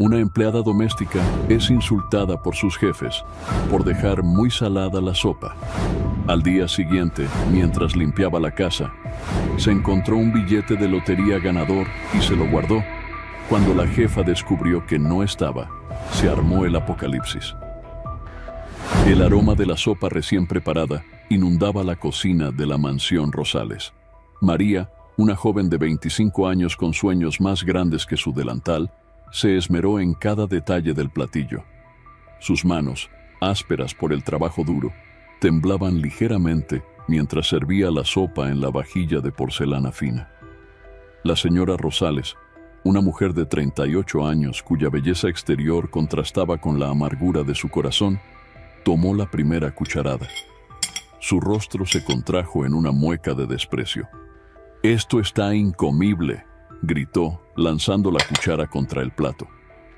Una empleada doméstica es insultada por sus jefes por dejar muy salada la sopa. Al día siguiente, mientras limpiaba la casa, se encontró un billete de lotería ganador y se lo guardó. Cuando la jefa descubrió que no estaba, se armó el apocalipsis. El aroma de la sopa recién preparada inundaba la cocina de la mansión Rosales. María, una joven de 25 años con sueños más grandes que su delantal, se esmeró en cada detalle del platillo. Sus manos, ásperas por el trabajo duro, temblaban ligeramente mientras servía la sopa en la vajilla de porcelana fina. La señora Rosales, una mujer de 38 años cuya belleza exterior contrastaba con la amargura de su corazón, tomó la primera cucharada. Su rostro se contrajo en una mueca de desprecio. «Esto está incomible», gritó, lanzando la cuchara contra el plato.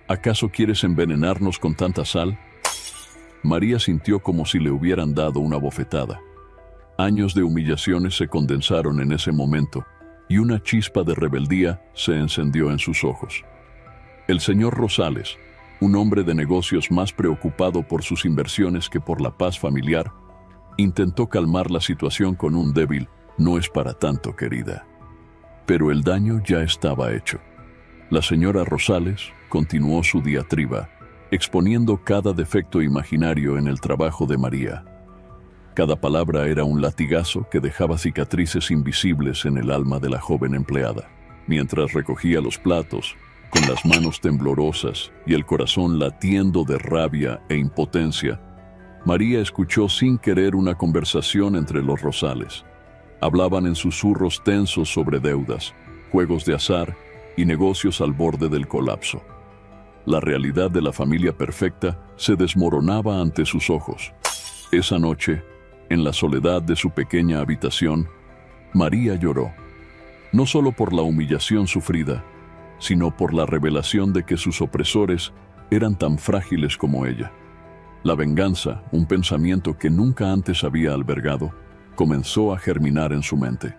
«¿Acaso quieres envenenarnos con tanta sal?» María sintió como si le hubieran dado una bofetada. Años de humillaciones se condensaron en ese momento, y una chispa de rebeldía se encendió en sus ojos. El señor Rosales, un hombre de negocios más preocupado por sus inversiones que por la paz familiar, intentó calmar la situación con un débil «No es para tanto, querida». Pero el daño ya estaba hecho. La señora Rosales continuó su diatriba, exponiendo cada defecto imaginario en el trabajo de María. Cada palabra era un latigazo que dejaba cicatrices invisibles en el alma de la joven empleada. Mientras recogía los platos, con las manos temblorosas y el corazón latiendo de rabia e impotencia, María escuchó sin querer una conversación entre los Rosales. Hablaban en susurros tensos sobre deudas, juegos de azar y negocios al borde del colapso. La realidad de la familia perfecta se desmoronaba ante sus ojos. Esa noche, en la soledad de su pequeña habitación, María lloró, no solo por la humillación sufrida, sino por la revelación de que sus opresores eran tan frágiles como ella. La venganza, un pensamiento que nunca antes había albergado, comenzó a germinar en su mente.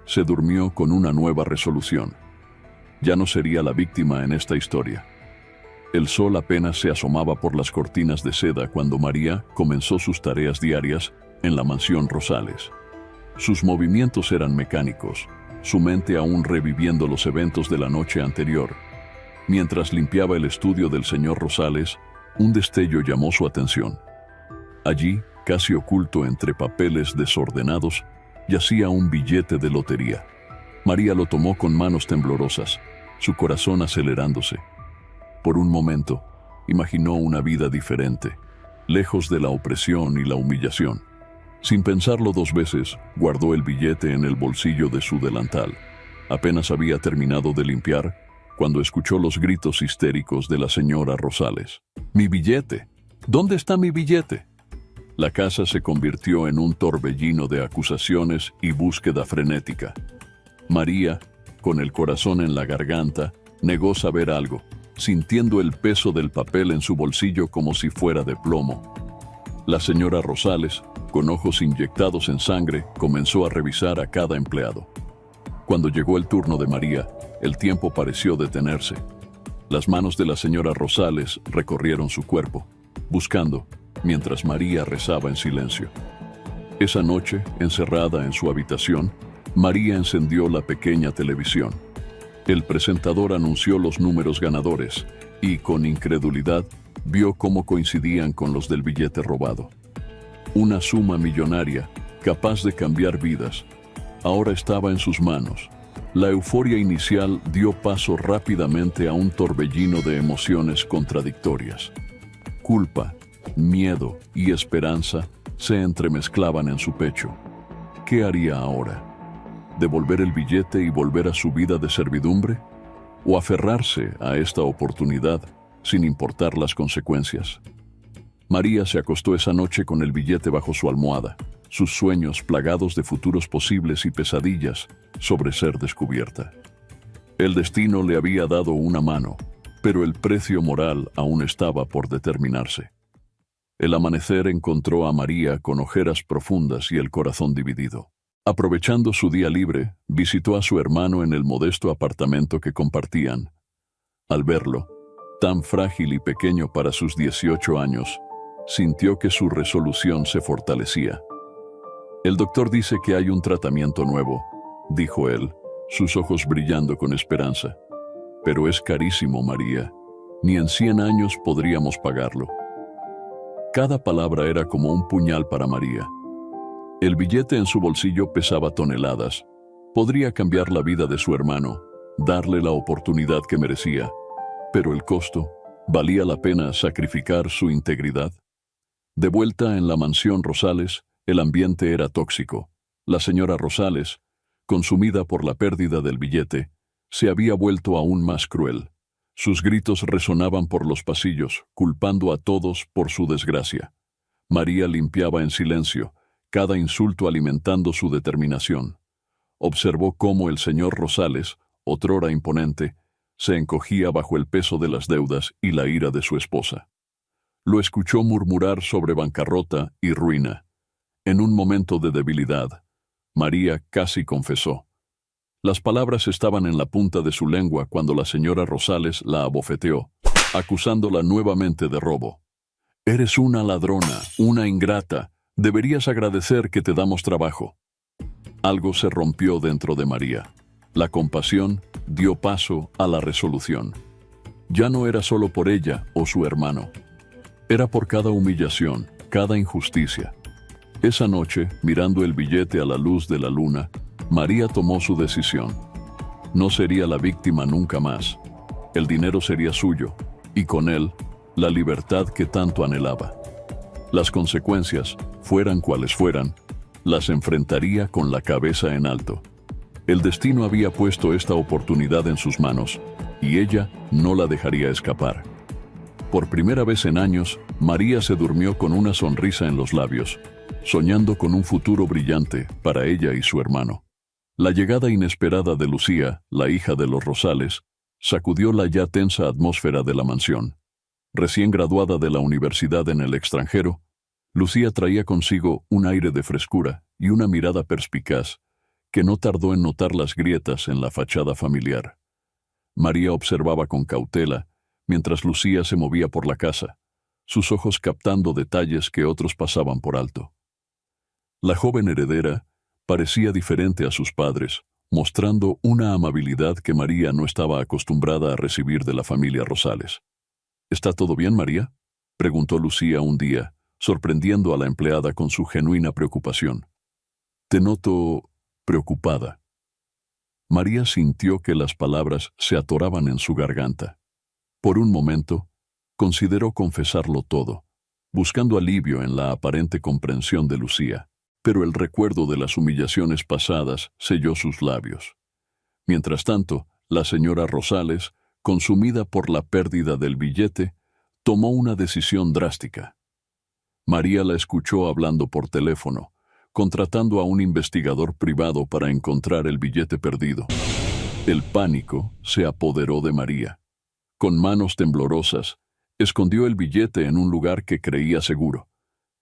Se durmió con una nueva resolución. Ya no sería la víctima en esta historia. El sol apenas se asomaba por las cortinas de seda cuando María comenzó sus tareas diarias en la mansión Rosales. Sus movimientos eran mecánicos, su mente aún reviviendo los eventos de la noche anterior. Mientras limpiaba el estudio del señor Rosales, un destello llamó su atención. Allí, casi oculto entre papeles desordenados, yacía un billete de lotería. María lo tomó con manos temblorosas, su corazón acelerándose. Por un momento, imaginó una vida diferente, lejos de la opresión y la humillación. Sin pensarlo dos veces, guardó el billete en el bolsillo de su delantal. Apenas había terminado de limpiar, cuando escuchó los gritos histéricos de la señora Rosales. «¡Mi billete! ¿Dónde está mi billete?». La casa se convirtió en un torbellino de acusaciones y búsqueda frenética. María, con el corazón en la garganta, negó saber algo, sintiendo el peso del papel en su bolsillo como si fuera de plomo. La señora Rosales, con ojos inyectados en sangre, comenzó a revisar a cada empleado. Cuando llegó el turno de María, el tiempo pareció detenerse. Las manos de la señora Rosales recorrieron su cuerpo, buscando, mientras María rezaba en silencio. Esa noche, encerrada en su habitación, María encendió la pequeña televisión. El presentador anunció los números ganadores y, con incredulidad, vio cómo coincidían con los del billete robado. Una suma millonaria, capaz de cambiar vidas, ahora estaba en sus manos. La euforia inicial dio paso rápidamente a un torbellino de emociones contradictorias. Culpa, miedo y esperanza se entremezclaban en su pecho. ¿Qué haría ahora? ¿Devolver el billete y volver a su vida de servidumbre? ¿O aferrarse a esta oportunidad sin importar las consecuencias? María se acostó esa noche con el billete bajo su almohada, sus sueños plagados de futuros posibles y pesadillas sobre ser descubierta. El destino le había dado una mano, pero el precio moral aún estaba por determinarse. El amanecer encontró a María con ojeras profundas y el corazón dividido. Aprovechando su día libre, visitó a su hermano en el modesto apartamento que compartían. Al verlo, Tan frágil y pequeño para sus 18 años, sintió que su resolución se fortalecía. «El doctor dice que hay un tratamiento nuevo», dijo él, sus ojos brillando con esperanza. «Pero es carísimo, María. Ni en 100 años podríamos pagarlo». Cada palabra era como un puñal para María. El billete en su bolsillo pesaba toneladas. Podría cambiar la vida de su hermano, darle la oportunidad que merecía. Pero el costo, ¿valía la pena sacrificar su integridad? De vuelta en la mansión Rosales, el ambiente era tóxico. La señora Rosales, consumida por la pérdida del billete, se había vuelto aún más cruel. Sus gritos resonaban por los pasillos, culpando a todos por su desgracia. María limpiaba en silencio, cada insulto alimentando su determinación. Observó cómo el señor Rosales, otrora imponente, se encogía bajo el peso de las deudas y la ira de su esposa. Lo escuchó murmurar sobre bancarrota y ruina. En un momento de debilidad, María casi confesó. Las palabras estaban en la punta de su lengua cuando la señora Rosales la abofeteó, acusándola nuevamente de robo. «Eres una ladrona, una ingrata. Deberías agradecer que te damos trabajo». Algo se rompió dentro de María. La compasión dio paso a la resolución. Ya no era solo por ella o su hermano. Era por cada humillación, cada injusticia. Esa noche, mirando el billete a la luz de la luna, María tomó su decisión. No sería la víctima nunca más. El dinero sería suyo, y con él, la libertad que tanto anhelaba. Las consecuencias, fueran cuales fueran, las enfrentaría con la cabeza en alto. El destino había puesto esta oportunidad en sus manos, y ella no la dejaría escapar. Por primera vez en años, María se durmió con una sonrisa en los labios, soñando con un futuro brillante para ella y su hermano. La llegada inesperada de Lucía, la hija de los Rosales, sacudió la ya tensa atmósfera de la mansión. Recién graduada de la universidad en el extranjero, Lucía traía consigo un aire de frescura y una mirada perspicaz que no tardó en notar las grietas en la fachada familiar. María observaba con cautela mientras Lucía se movía por la casa, sus ojos captando detalles que otros pasaban por alto. La joven heredera parecía diferente a sus padres, mostrando una amabilidad que María no estaba acostumbrada a recibir de la familia Rosales. «¿Está todo bien, María?», preguntó Lucía un día, sorprendiendo a la empleada con su genuina preocupación. «Te noto preocupada». María sintió que las palabras se atoraban en su garganta. Por un momento, consideró confesarlo todo, buscando alivio en la aparente comprensión de Lucía, pero el recuerdo de las humillaciones pasadas selló sus labios. Mientras tanto, la señora Rosales, consumida por la pérdida del billete, tomó una decisión drástica. María la escuchó hablando por teléfono, contratando a un investigador privado para encontrar el billete perdido. El pánico se apoderó de María. Con manos temblorosas, escondió el billete en un lugar que creía seguro,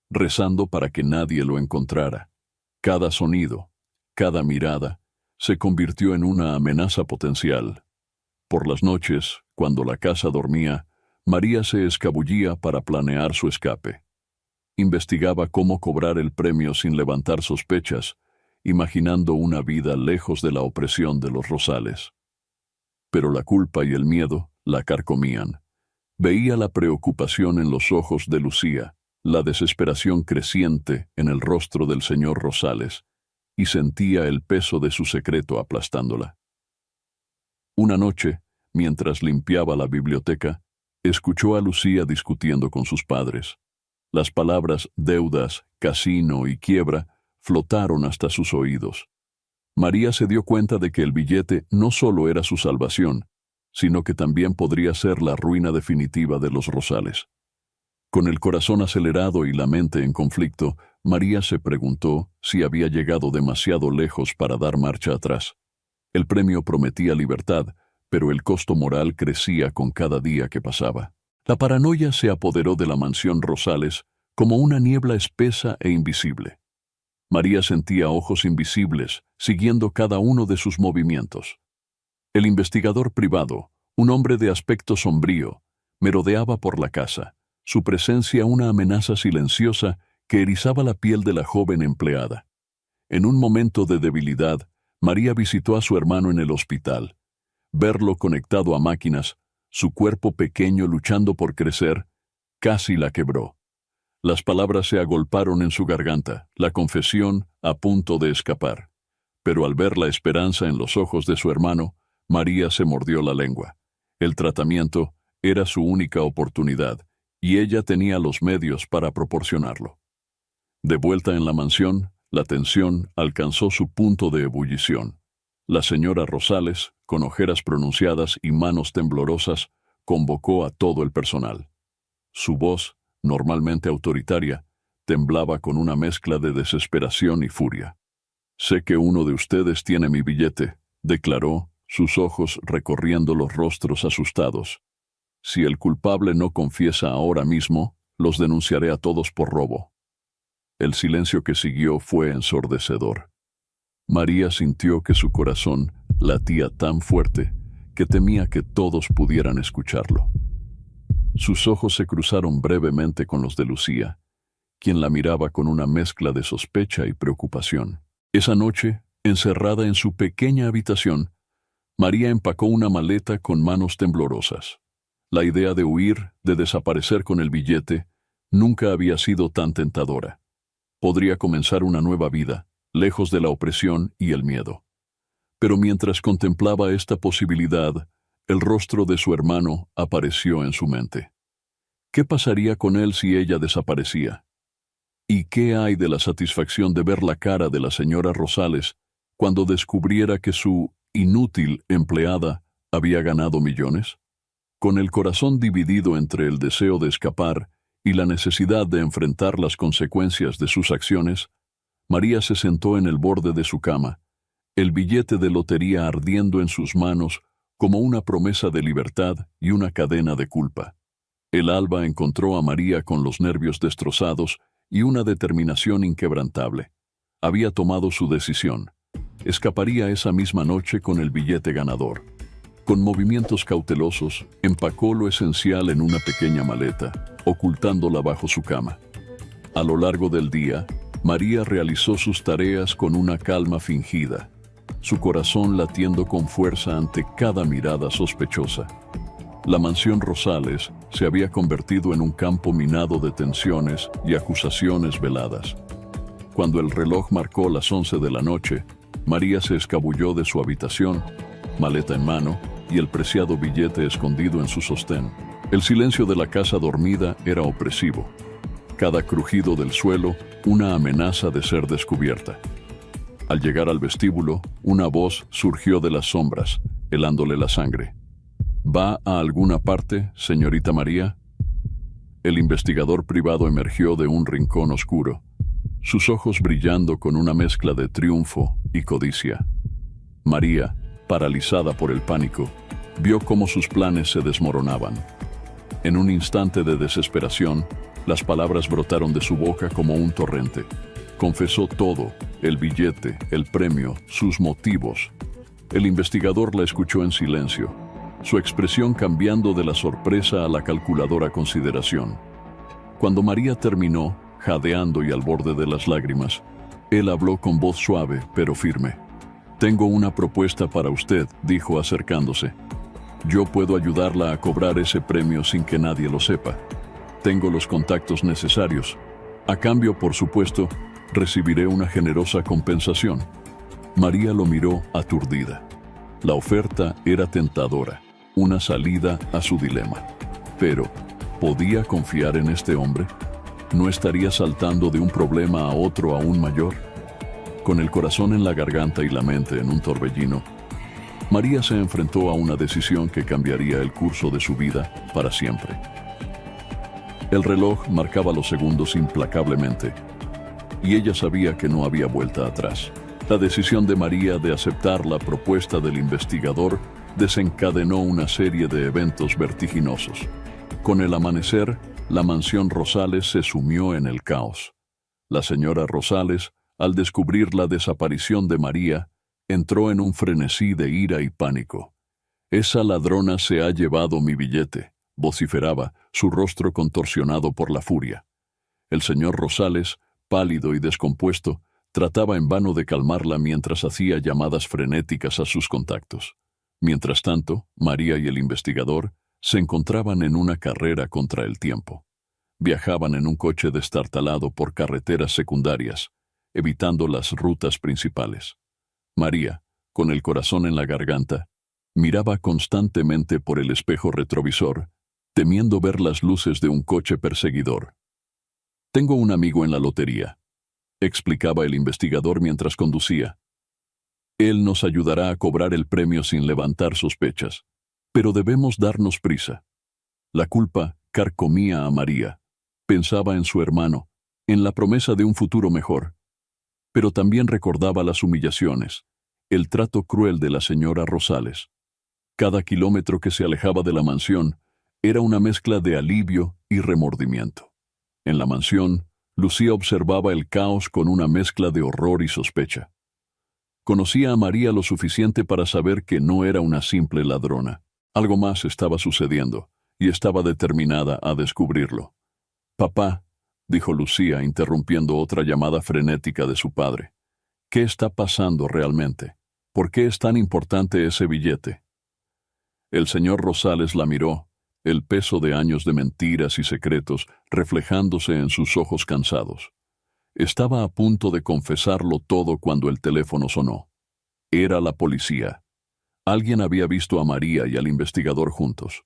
rezando para que nadie lo encontrara. Cada sonido, cada mirada, se convirtió en una amenaza potencial. Por las noches, cuando la casa dormía, María se escabullía para planear su escape. Investigaba cómo cobrar el premio sin levantar sospechas, imaginando una vida lejos de la opresión de los Rosales. Pero la culpa y el miedo la carcomían. Veía la preocupación en los ojos de Lucía, la desesperación creciente en el rostro del señor Rosales, y sentía el peso de su secreto aplastándola. Una noche, mientras limpiaba la biblioteca, escuchó a Lucía discutiendo con sus padres. Las palabras deudas, casino y quiebra flotaron hasta sus oídos. María se dio cuenta de que el billete no solo era su salvación, sino que también podría ser la ruina definitiva de los Rosales. Con el corazón acelerado y la mente en conflicto, María se preguntó si había llegado demasiado lejos para dar marcha atrás. El premio prometía libertad, pero el costo moral crecía con cada día que pasaba. La paranoia se apoderó de la mansión Rosales como una niebla espesa e invisible. María sentía ojos invisibles siguiendo cada uno de sus movimientos. El investigador privado, un hombre de aspecto sombrío, Merodeaba por la casa, su presencia una amenaza silenciosa que erizaba la piel de la joven empleada. En un momento de debilidad, María visitó a su hermano en el hospital. Verlo conectado a máquinas, su cuerpo pequeño luchando por crecer, casi la quebró. Las palabras se agolparon en su garganta, la confesión a punto de escapar. Pero al ver la esperanza en los ojos de su hermano, María se mordió la lengua. El tratamiento era su única oportunidad, y ella tenía los medios para proporcionarlo. De vuelta en la mansión, la tensión alcanzó su punto de ebullición. La señora Rosales, con ojeras pronunciadas y manos temblorosas, convocó a todo el personal. Su voz, normalmente autoritaria, temblaba con una mezcla de desesperación y furia. «Sé que uno de ustedes tiene mi billete», declaró, sus ojos recorriendo los rostros asustados. «Si el culpable no confiesa ahora mismo, los denunciaré a todos por robo». El silencio que siguió fue ensordecedor. María sintió que su corazón latía tan fuerte que temía que todos pudieran escucharlo. Sus ojos se cruzaron brevemente con los de Lucía, quien la miraba con una mezcla de sospecha y preocupación. Esa noche, encerrada en su pequeña habitación, María empacó una maleta con manos temblorosas. La idea de huir, de desaparecer con el billete, nunca había sido tan tentadora. Podría comenzar una nueva vida, lejos de la opresión y el miedo. Pero mientras contemplaba esta posibilidad, el rostro de su hermano apareció en su mente. ¿Qué pasaría con él si ella desaparecía? ¿Y qué hay de la satisfacción de ver la cara de la señora Rosales cuando descubriera que su inútil empleada había ganado millones? Con el corazón dividido entre el deseo de escapar y la necesidad de enfrentar las consecuencias de sus acciones, María se sentó en el borde de su cama, el billete de lotería ardiendo en sus manos como una promesa de libertad y una cadena de culpa. El alba encontró a María con los nervios destrozados y una determinación inquebrantable. Había tomado su decisión. Escaparía esa misma noche con el billete ganador. Con movimientos cautelosos, empacó lo esencial en una pequeña maleta, ocultándola bajo su cama. A lo largo del día, María realizó sus tareas con una calma fingida, su corazón latiendo con fuerza ante cada mirada sospechosa. La mansión Rosales se había convertido en un campo minado de tensiones y acusaciones veladas. Cuando el reloj marcó las 11 de la noche, María se escabulló de su habitación, maleta en mano y el preciado billete escondido en su sostén. El silencio de la casa dormida era opresivo. Cada crujido del suelo, una amenaza de ser descubierta. Al llegar al vestíbulo, una voz surgió de las sombras, helándole la sangre. ¿Va a alguna parte, señorita María? El investigador privado emergió de un rincón oscuro, sus ojos brillando con una mezcla de triunfo y codicia. María, paralizada por el pánico, vio cómo sus planes se desmoronaban. En un instante de desesperación, las palabras brotaron de su boca como un torrente. Confesó todo, el billete, el premio, sus motivos. El investigador la escuchó en silencio, su expresión cambiando de la sorpresa a la calculadora consideración. Cuando María terminó, jadeando y al borde de las lágrimas, él habló con voz suave pero firme. «Tengo una propuesta para usted», dijo acercándose. «Yo puedo ayudarla a cobrar ese premio sin que nadie lo sepa. Tengo los contactos necesarios. A cambio, por supuesto, recibiré una generosa compensación». María lo miró aturdida. La oferta era tentadora, una salida a su dilema. Pero, ¿podía confiar en este hombre? ¿No estaría saltando de un problema a otro aún mayor? Con el corazón en la garganta y la mente en un torbellino, María se enfrentó a una decisión que cambiaría el curso de su vida para siempre. El reloj marcaba los segundos implacablemente, y ella sabía que no había vuelta atrás. La decisión de María de aceptar la propuesta del investigador desencadenó una serie de eventos vertiginosos. Con el amanecer, la mansión Rosales se sumió en el caos. La señora Rosales, al descubrir la desaparición de María, entró en un frenesí de ira y pánico. «Esa ladrona se ha llevado mi billete», vociferaba, su rostro contorsionado por la furia. El señor Rosales, pálido y descompuesto, trataba en vano de calmarla mientras hacía llamadas frenéticas a sus contactos. Mientras tanto, María y el investigador se encontraban en una carrera contra el tiempo. Viajaban en un coche destartalado por carreteras secundarias, evitando las rutas principales. María, con el corazón en la garganta, miraba constantemente por el espejo retrovisor, temiendo ver las luces de un coche perseguidor. «Tengo un amigo en la lotería», explicaba el investigador mientras conducía. «Él nos ayudará a cobrar el premio sin levantar sospechas, pero debemos darnos prisa». La culpa carcomía a María. Pensaba en su hermano, en la promesa de un futuro mejor, pero también recordaba las humillaciones, el trato cruel de la señora Rosales. Cada kilómetro que se alejaba de la mansión era una mezcla de alivio y remordimiento. En la mansión, Lucía observaba el caos con una mezcla de horror y sospecha. Conocía a María lo suficiente para saber que no era una simple ladrona. Algo más estaba sucediendo, y estaba determinada a descubrirlo. «Papá», dijo Lucía, interrumpiendo otra llamada frenética de su padre. «¿Qué está pasando realmente? ¿Por qué es tan importante ese billete?» El señor Rosales la miró, el peso de años de mentiras y secretos reflejándose en sus ojos cansados. Estaba a punto de confesarlo todo cuando el teléfono sonó. Era la policía. Alguien había visto a María y al investigador juntos.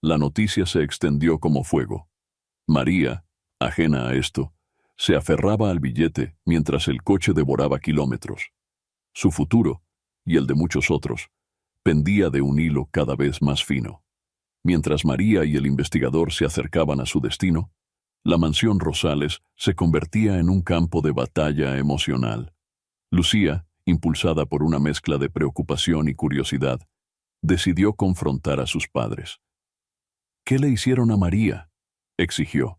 La noticia se extendió como fuego. María, ajena a esto, se aferraba al billete mientras el coche devoraba kilómetros. Su futuro, y el de muchos otros, pendía de un hilo cada vez más fino. Mientras María y el investigador se acercaban a su destino, la mansión Rosales se convertía en un campo de batalla emocional. Lucía, impulsada por una mezcla de preocupación y curiosidad, decidió confrontar a sus padres. «¿Qué le hicieron a María?», exigió,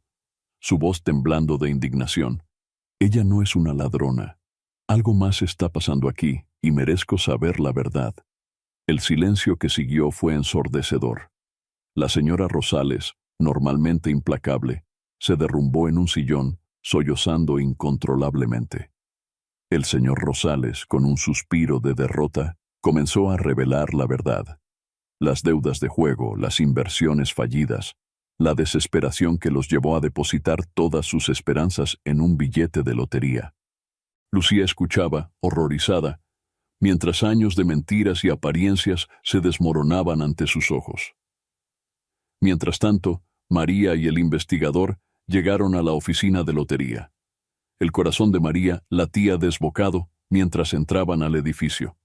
su voz temblando de indignación. «Ella no es una ladrona. Algo más está pasando aquí y merezco saber la verdad». El silencio que siguió fue ensordecedor. La señora Rosales, normalmente implacable, se derrumbó en un sillón, sollozando incontrolablemente. El señor Rosales, con un suspiro de derrota, comenzó a revelar la verdad. Las deudas de juego, las inversiones fallidas, la desesperación que los llevó a depositar todas sus esperanzas en un billete de lotería. Lucía escuchaba, horrorizada, mientras años de mentiras y apariencias se desmoronaban ante sus ojos. Mientras tanto, María y el investigador llegaron a la oficina de lotería. El corazón de María latía desbocado mientras entraban al edificio.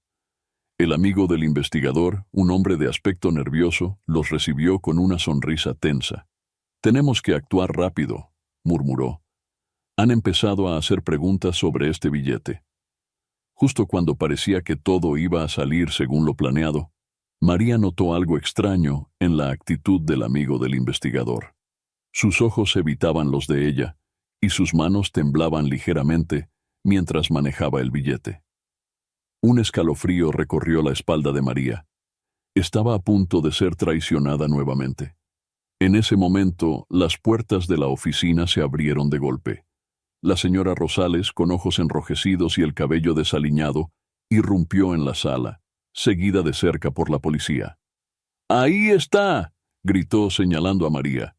El amigo del investigador, un hombre de aspecto nervioso, los recibió con una sonrisa tensa. «Tenemos que actuar rápido», murmuró. «Han empezado a hacer preguntas sobre este billete». Justo cuando parecía que todo iba a salir según lo planeado, María notó algo extraño en la actitud del amigo del investigador. Sus ojos evitaban los de ella, y sus manos temblaban ligeramente mientras manejaba el billete. Un escalofrío recorrió la espalda de María. Estaba a punto de ser traicionada nuevamente. En ese momento, las puertas de la oficina se abrieron de golpe. La señora Rosales, con ojos enrojecidos y el cabello desaliñado, irrumpió en la sala, seguida de cerca por la policía. «¡Ahí está!», gritó señalando a María.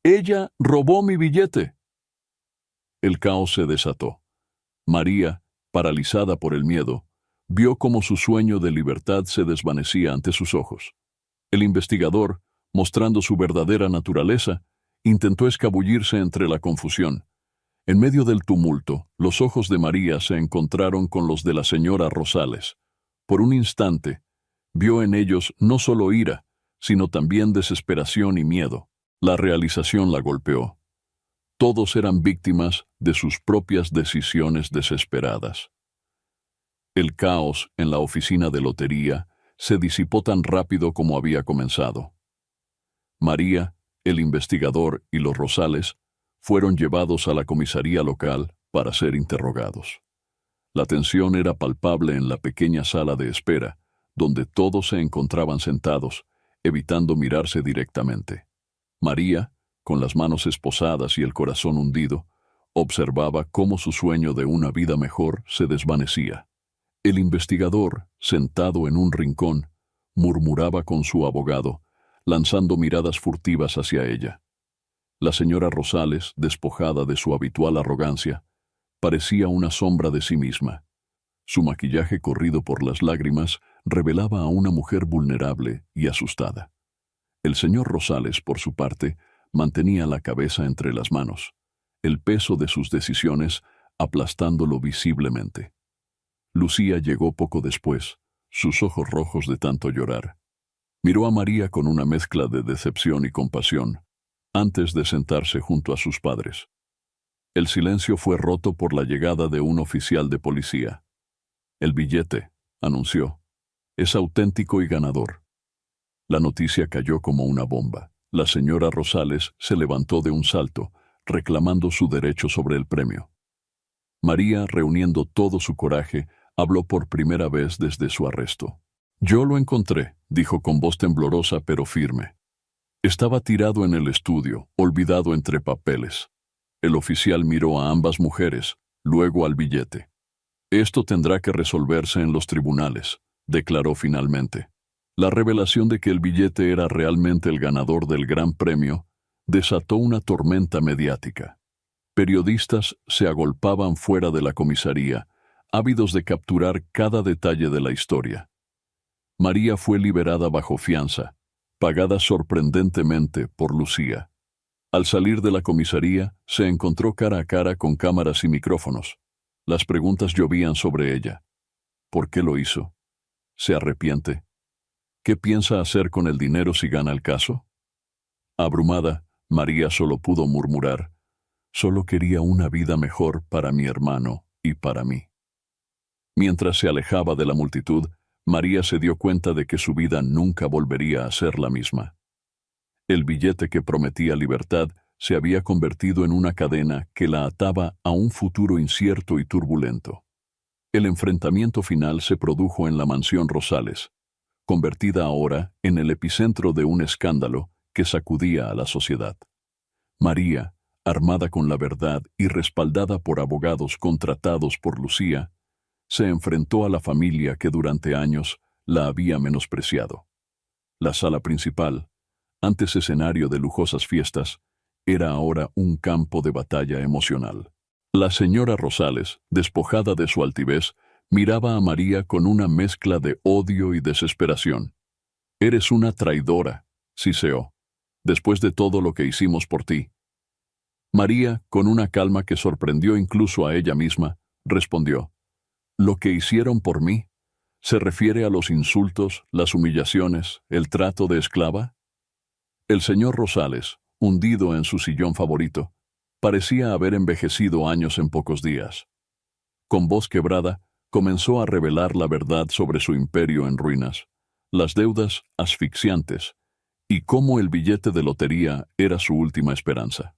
«Ella robó mi billete». El caos se desató. María, paralizada por el miedo, vio cómo su sueño de libertad se desvanecía ante sus ojos. El investigador, mostrando su verdadera naturaleza, intentó escabullirse entre la confusión. En medio del tumulto, los ojos de María se encontraron con los de la señora Rosales. Por un instante, vio en ellos no solo ira, sino también desesperación y miedo. La realización la golpeó. Todos eran víctimas de sus propias decisiones desesperadas. El caos en la oficina de lotería se disipó tan rápido como había comenzado. María, el investigador y los Rosales fueron llevados a la comisaría local para ser interrogados. La tensión era palpable en la pequeña sala de espera, donde todos se encontraban sentados, evitando mirarse directamente. María, con las manos esposadas y el corazón hundido, observaba cómo su sueño de una vida mejor se desvanecía. El investigador, sentado en un rincón, murmuraba con su abogado, lanzando miradas furtivas hacia ella. La señora Rosales, despojada de su habitual arrogancia, parecía una sombra de sí misma. Su maquillaje corrido por las lágrimas revelaba a una mujer vulnerable y asustada. El señor Rosales, por su parte, mantenía la cabeza entre las manos, el peso de sus decisiones aplastándolo visiblemente. Lucía llegó poco después, sus ojos rojos de tanto llorar. Miró a María con una mezcla de decepción y compasión, antes de sentarse junto a sus padres. El silencio fue roto por la llegada de un oficial de policía. «El billete», anunció, «es auténtico y ganador». La noticia cayó como una bomba. La señora Rosales se levantó de un salto, reclamando su derecho sobre el premio. María, reuniendo todo su coraje, habló por primera vez desde su arresto. «Yo lo encontré», dijo con voz temblorosa pero firme. Estaba tirado en el estudio, olvidado entre papeles. El oficial miró a ambas mujeres, luego al billete. «Esto tendrá que resolverse en los tribunales», declaró finalmente. La revelación de que el billete era realmente el ganador del gran premio desató una tormenta mediática. Periodistas se agolpaban fuera de la comisaría, ávidos de capturar cada detalle de la historia. María fue liberada bajo fianza, pagada sorprendentemente por Lucía. Al salir de la comisaría, se encontró cara a cara con cámaras y micrófonos. Las preguntas llovían sobre ella. ¿Por qué lo hizo? ¿Se arrepiente? ¿Qué piensa hacer con el dinero si gana el caso? Abrumada, María solo pudo murmurar, «Solo quería una vida mejor para mi hermano y para mí». Mientras se alejaba de la multitud, María se dio cuenta de que su vida nunca volvería a ser la misma. El billete que prometía libertad se había convertido en una cadena que la ataba a un futuro incierto y turbulento. El enfrentamiento final se produjo en la mansión Rosales, convertida ahora en el epicentro de un escándalo que sacudía a la sociedad. María, armada con la verdad y respaldada por abogados contratados por Lucía, se enfrentó a la familia que durante años la había menospreciado. La sala principal, antes escenario de lujosas fiestas, era ahora un campo de batalla emocional. La señora Rosales, despojada de su altivez, miraba a María con una mezcla de odio y desesperación. «Eres una traidora», siseó, «después de todo lo que hicimos por ti». María, con una calma que sorprendió incluso a ella misma, respondió, «¿Lo que hicieron por mí? ¿Se refiere a los insultos, las humillaciones, el trato de esclava?» El señor Rosales, hundido en su sillón favorito, parecía haber envejecido años en pocos días. Con voz quebrada, comenzó a revelar la verdad sobre su imperio en ruinas, las deudas asfixiantes y cómo el billete de lotería era su última esperanza.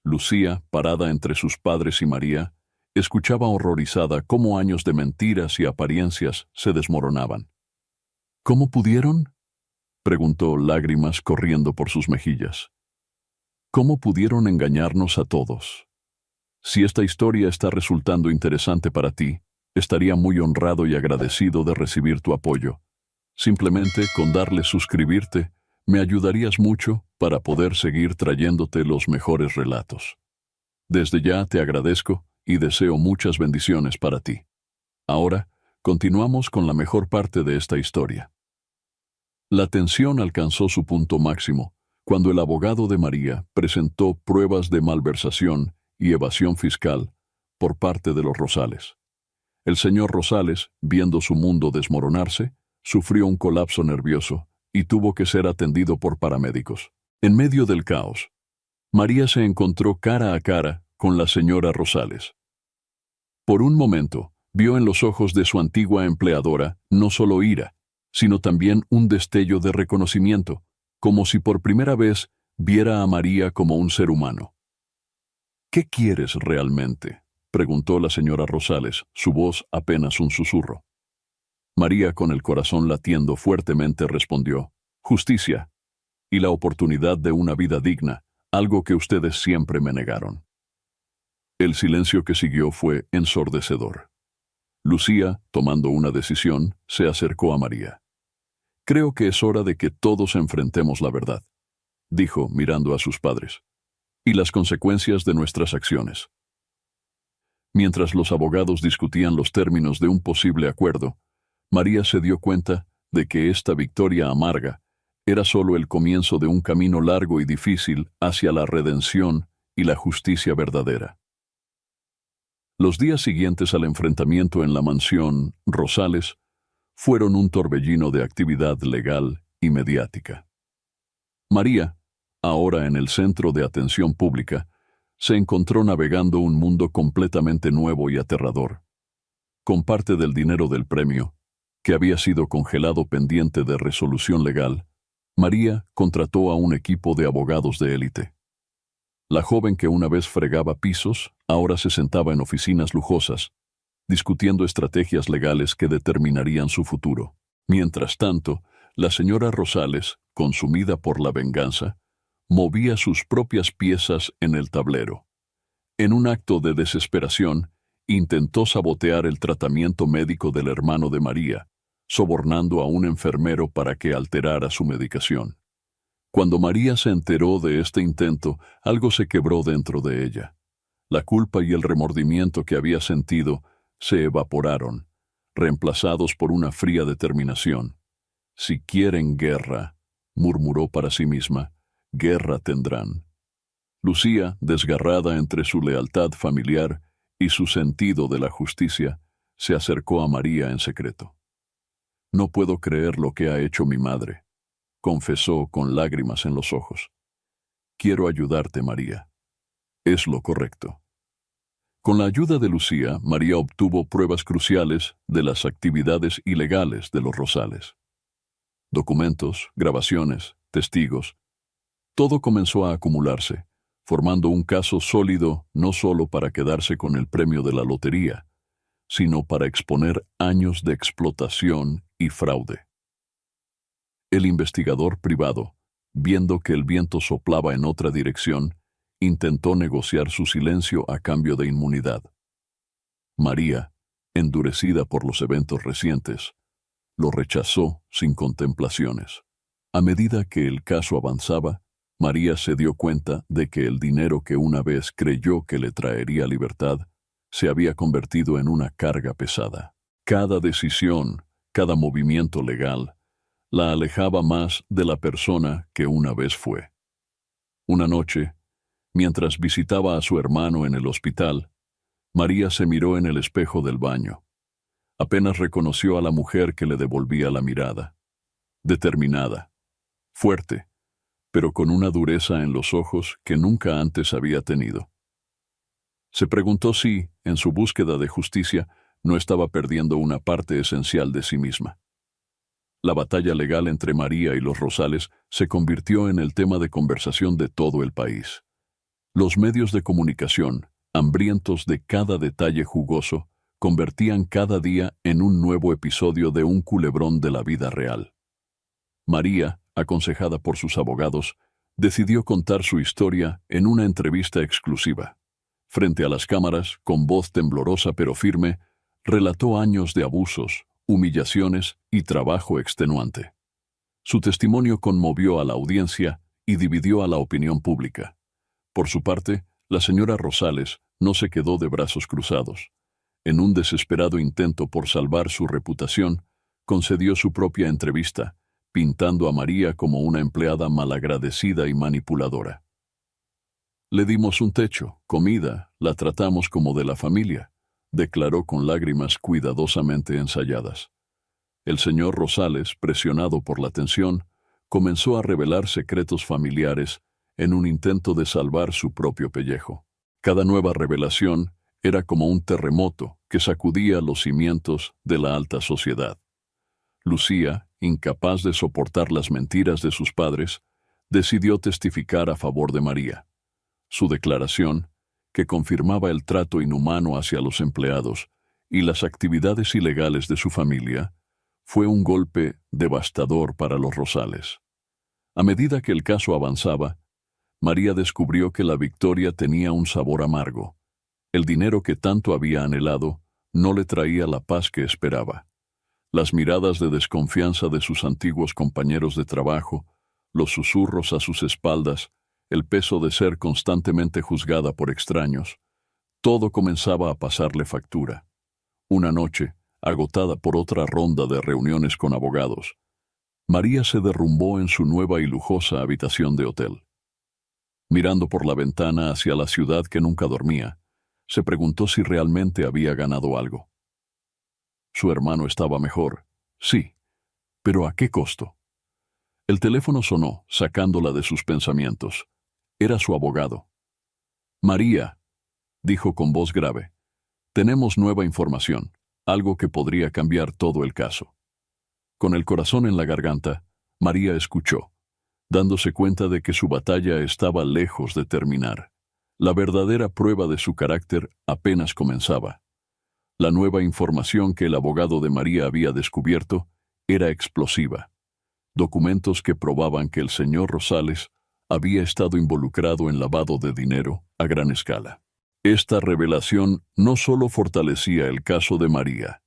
Lucía, parada entre sus padres y María, escuchaba horrorizada cómo años de mentiras y apariencias se desmoronaban. «¿Cómo pudieron?», preguntó, lágrimas corriendo por sus mejillas. «¿Cómo pudieron engañarnos a todos? Si esta historia está resultando interesante para ti, estaría muy honrado y agradecido de recibir tu apoyo. Simplemente con darle suscribirte, me ayudarías mucho para poder seguir trayéndote los mejores relatos. Desde ya te agradezco y deseo muchas bendiciones para ti. Ahora, continuamos con la mejor parte de esta historia». La tensión alcanzó su punto máximo cuando el abogado de María presentó pruebas de malversación y evasión fiscal por parte de los Rosales. El señor Rosales, viendo su mundo desmoronarse, sufrió un colapso nervioso y tuvo que ser atendido por paramédicos. En medio del caos, María se encontró cara a cara con la señora Rosales. Por un momento, vio en los ojos de su antigua empleadora no solo ira, sino también un destello de reconocimiento, como si por primera vez viera a María como un ser humano. «¿Qué quieres realmente?», preguntó la señora Rosales, su voz apenas un susurro. María, con el corazón latiendo fuertemente, respondió, «Justicia. y la oportunidad de una vida digna, algo que ustedes siempre me negaron. El silencio que siguió fue ensordecedor. Lucía, tomando una decisión, se acercó a María. «Creo que es hora de que todos enfrentemos la verdad», dijo mirando a sus padres, «y las consecuencias de nuestras acciones». Mientras los abogados discutían los términos de un posible acuerdo, María se dio cuenta de que esta victoria amarga era solo el comienzo de un camino largo y difícil hacia la redención y la justicia verdadera. Los días siguientes al enfrentamiento en la mansión Rosales fueron un torbellino de actividad legal y mediática. María, ahora en el centro de atención pública, se encontró navegando un mundo completamente nuevo y aterrador. Con parte del dinero del premio, que había sido congelado pendiente de resolución legal, María contrató a un equipo de abogados de élite. La joven que una vez fregaba pisos, ahora se sentaba en oficinas lujosas, discutiendo estrategias legales que determinarían su futuro. Mientras tanto, la señora Rosales, consumida por la venganza, movía sus propias piezas en el tablero. En un acto de desesperación, intentó sabotear el tratamiento médico del hermano de María, sobornando a un enfermero para que alterara su medicación. Cuando María se enteró de este intento, algo se quebró dentro de ella. La culpa y el remordimiento que había sentido se evaporaron, reemplazados por una fría determinación. «Si quieren guerra», murmuró para sí misma, «guerra tendrán». Lucía, desgarrada entre su lealtad familiar y su sentido de la justicia, se acercó a María en secreto. «No puedo creer lo que ha hecho mi madre», confesó con lágrimas en los ojos. «Quiero ayudarte, María. Es lo correcto». Con la ayuda de Lucía, María obtuvo pruebas cruciales de las actividades ilegales de los Rosales. Documentos, grabaciones, testigos. Todo comenzó a acumularse, formando un caso sólido no solo para quedarse con el premio de la lotería, sino para exponer años de explotación y fraude. El investigador privado, viendo que el viento soplaba en otra dirección, intentó negociar su silencio a cambio de inmunidad. María, endurecida por los eventos recientes, lo rechazó sin contemplaciones. A medida que el caso avanzaba, María se dio cuenta de que el dinero que una vez creyó que le traería libertad se había convertido en una carga pesada. Cada decisión, cada movimiento legal, la alejaba más de la persona que una vez fue. Una noche, mientras visitaba a su hermano en el hospital, María se miró en el espejo del baño. Apenas reconoció a la mujer que le devolvía la mirada. Determinada, fuerte, pero con una dureza en los ojos que nunca antes había tenido. Se preguntó si, en su búsqueda de justicia, no estaba perdiendo una parte esencial de sí misma. La batalla legal entre María y los Rosales se convirtió en el tema de conversación de todo el país. Los medios de comunicación, hambrientos de cada detalle jugoso, convertían cada día en un nuevo episodio de un culebrón de la vida real. María, aconsejada por sus abogados, decidió contar su historia en una entrevista exclusiva. Frente a las cámaras, con voz temblorosa pero firme, relató años de abusos, humillaciones y trabajo extenuante. Su testimonio conmovió a la audiencia y dividió a la opinión pública. Por su parte, la señora Rosales no se quedó de brazos cruzados. En un desesperado intento por salvar su reputación, concedió su propia entrevista, pintando a María como una empleada malagradecida y manipuladora. «Le dimos un techo, comida, la tratamos como de la familia», declaró con lágrimas cuidadosamente ensayadas. El señor Rosales, presionado por la tensión, comenzó a revelar secretos familiares en un intento de salvar su propio pellejo. Cada nueva revelación era como un terremoto que sacudía los cimientos de la alta sociedad. Lucía, incapaz de soportar las mentiras de sus padres, decidió testificar a favor de María. Su declaración, que confirmaba el trato inhumano hacia los empleados y las actividades ilegales de su familia, fue un golpe devastador para los Rosales. A medida que el caso avanzaba, María descubrió que la victoria tenía un sabor amargo. El dinero que tanto había anhelado no le traía la paz que esperaba. Las miradas de desconfianza de sus antiguos compañeros de trabajo, los susurros a sus espaldas, el peso de ser constantemente juzgada por extraños, todo comenzaba a pasarle factura. Una noche, agotada por otra ronda de reuniones con abogados, María se derrumbó en su nueva y lujosa habitación de hotel. Mirando por la ventana hacia la ciudad que nunca dormía, se preguntó si realmente había ganado algo. Su hermano estaba mejor, sí, pero ¿a qué costo? El teléfono sonó, sacándola de sus pensamientos. Era su abogado. «María», dijo con voz grave, «tenemos nueva información, algo que podría cambiar todo el caso». Con el corazón en la garganta, María escuchó, dándose cuenta de que su batalla estaba lejos de terminar. La verdadera prueba de su carácter apenas comenzaba. La nueva información que el abogado de María había descubierto era explosiva. Documentos que probaban que el señor Rosales había estado involucrado en lavado de dinero a gran escala. Esta revelación no solo fortalecía el caso de María,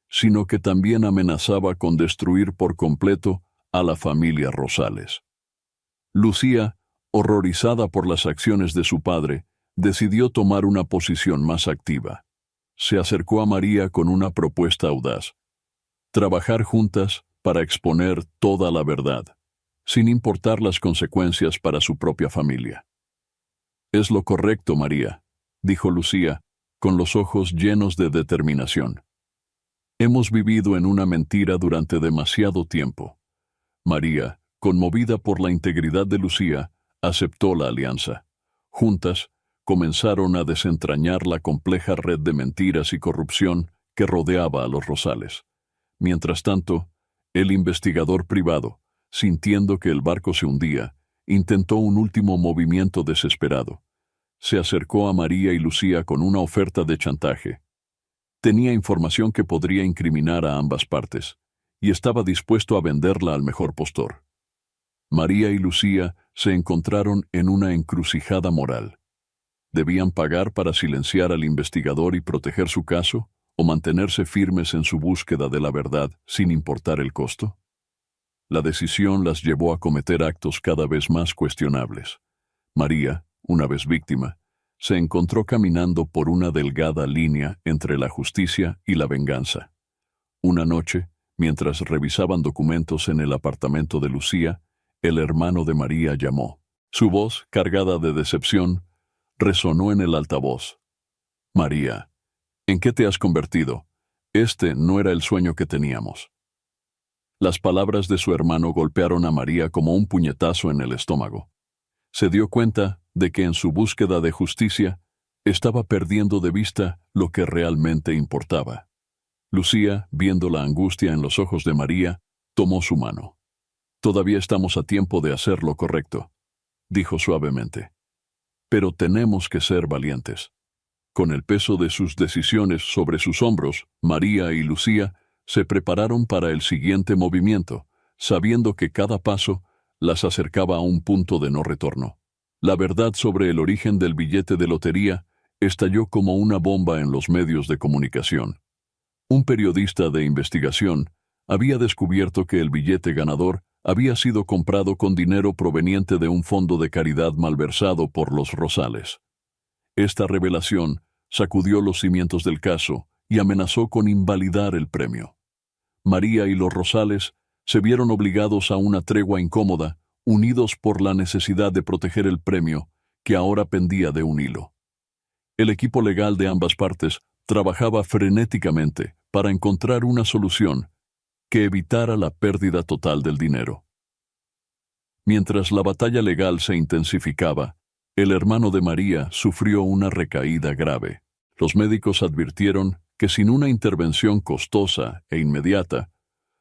sino que también amenazaba con destruir por completo a la familia Rosales. Lucía, horrorizada por las acciones de su padre, decidió tomar una posición más activa. Se acercó a María con una propuesta audaz: trabajar juntas para exponer toda la verdad, sin importar las consecuencias para su propia familia. «Es lo correcto, María», dijo Lucía, con los ojos llenos de determinación. «Hemos vivido en una mentira durante demasiado tiempo». María, conmovida por la integridad de Lucía, aceptó la alianza. Juntas, comenzaron a desentrañar la compleja red de mentiras y corrupción que rodeaba a los Rosales. Mientras tanto, el investigador privado, sintiendo que el barco se hundía, intentó un último movimiento desesperado. Se acercó a María y Lucía con una oferta de chantaje. Tenía información que podría incriminar a ambas partes, y estaba dispuesto a venderla al mejor postor. María y Lucía se encontraron en una encrucijada moral. ¿Debían pagar para silenciar al investigador y proteger su caso, o mantenerse firmes en su búsqueda de la verdad sin importar el costo? La decisión las llevó a cometer actos cada vez más cuestionables. María, una vez víctima, se encontró caminando por una delgada línea entre la justicia y la venganza. Una noche, mientras revisaban documentos en el apartamento de Lucía, el hermano de María llamó. Su voz, cargada de decepción, resonó en el altavoz. «María, ¿en qué te has convertido? Este no era el sueño que teníamos». Las palabras de su hermano golpearon a María como un puñetazo en el estómago. Se dio cuenta de que en su búsqueda de justicia estaba perdiendo de vista lo que realmente importaba. Lucía, viendo la angustia en los ojos de María, tomó su mano. «Todavía estamos a tiempo de hacer lo correcto», dijo suavemente. «Pero tenemos que ser valientes». Con el peso de sus decisiones sobre sus hombros, María y Lucía se prepararon para el siguiente movimiento, sabiendo que cada paso las acercaba a un punto de no retorno. La verdad sobre el origen del billete de lotería estalló como una bomba en los medios de comunicación. Un periodista de investigación había descubierto que el billete ganador había sido comprado con dinero proveniente de un fondo de caridad malversado por los Rosales. Esta revelación sacudió los cimientos del caso y amenazó con invalidar el premio. María y los Rosales se vieron obligados a una tregua incómoda, unidos por la necesidad de proteger el premio, que ahora pendía de un hilo. El equipo legal de ambas partes trabajaba frenéticamente para encontrar una solución que evitara la pérdida total del dinero. Mientras la batalla legal se intensificaba, el hermano de María sufrió una recaída grave. Los médicos advirtieron que sin una intervención costosa e inmediata,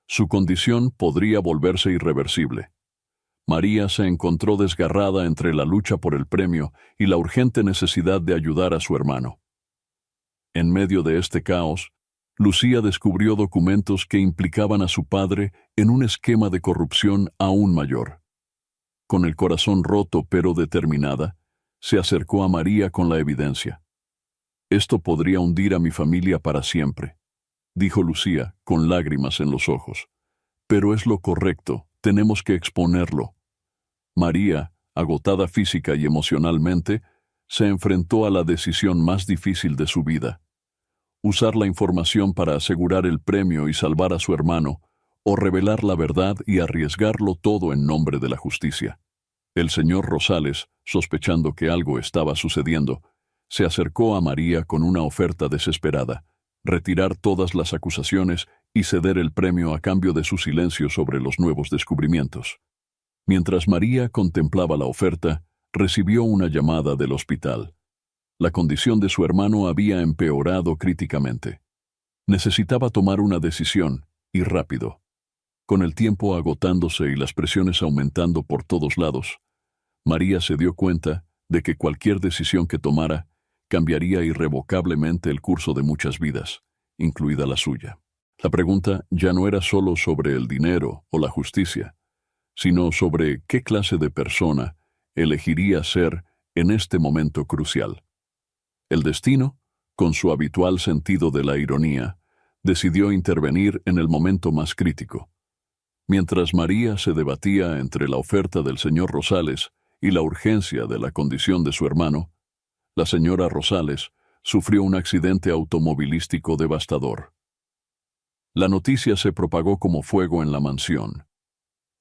su condición podría volverse irreversible. María se encontró desgarrada entre la lucha por el premio y la urgente necesidad de ayudar a su hermano. En medio de este caos, Lucía descubrió documentos que implicaban a su padre en un esquema de corrupción aún mayor. Con el corazón roto pero determinada, se acercó a María con la evidencia. «Esto podría hundir a mi familia para siempre», dijo Lucía, con lágrimas en los ojos. «Pero es lo correcto, tenemos que exponerlo». María, agotada física y emocionalmente, se enfrentó a la decisión más difícil de su vida: usar la información para asegurar el premio y salvar a su hermano, o revelar la verdad y arriesgarlo todo en nombre de la justicia. El señor Rosales, sospechando que algo estaba sucediendo, se acercó a María con una oferta desesperada: retirar todas las acusaciones y ceder el premio a cambio de su silencio sobre los nuevos descubrimientos. Mientras María contemplaba la oferta, recibió una llamada del hospital. La condición de su hermano había empeorado críticamente. Necesitaba tomar una decisión, y rápido. Con el tiempo agotándose y las presiones aumentando por todos lados, María se dio cuenta de que cualquier decisión que tomara cambiaría irrevocablemente el curso de muchas vidas, incluida la suya. La pregunta ya no era solo sobre el dinero o la justicia, sino sobre qué clase de persona elegiría ser en este momento crucial. El destino, con su habitual sentido de la ironía, decidió intervenir en el momento más crítico. Mientras María se debatía entre la oferta del señor Rosales y la urgencia de la condición de su hermano, la señora Rosales sufrió un accidente automovilístico devastador. La noticia se propagó como fuego en la mansión.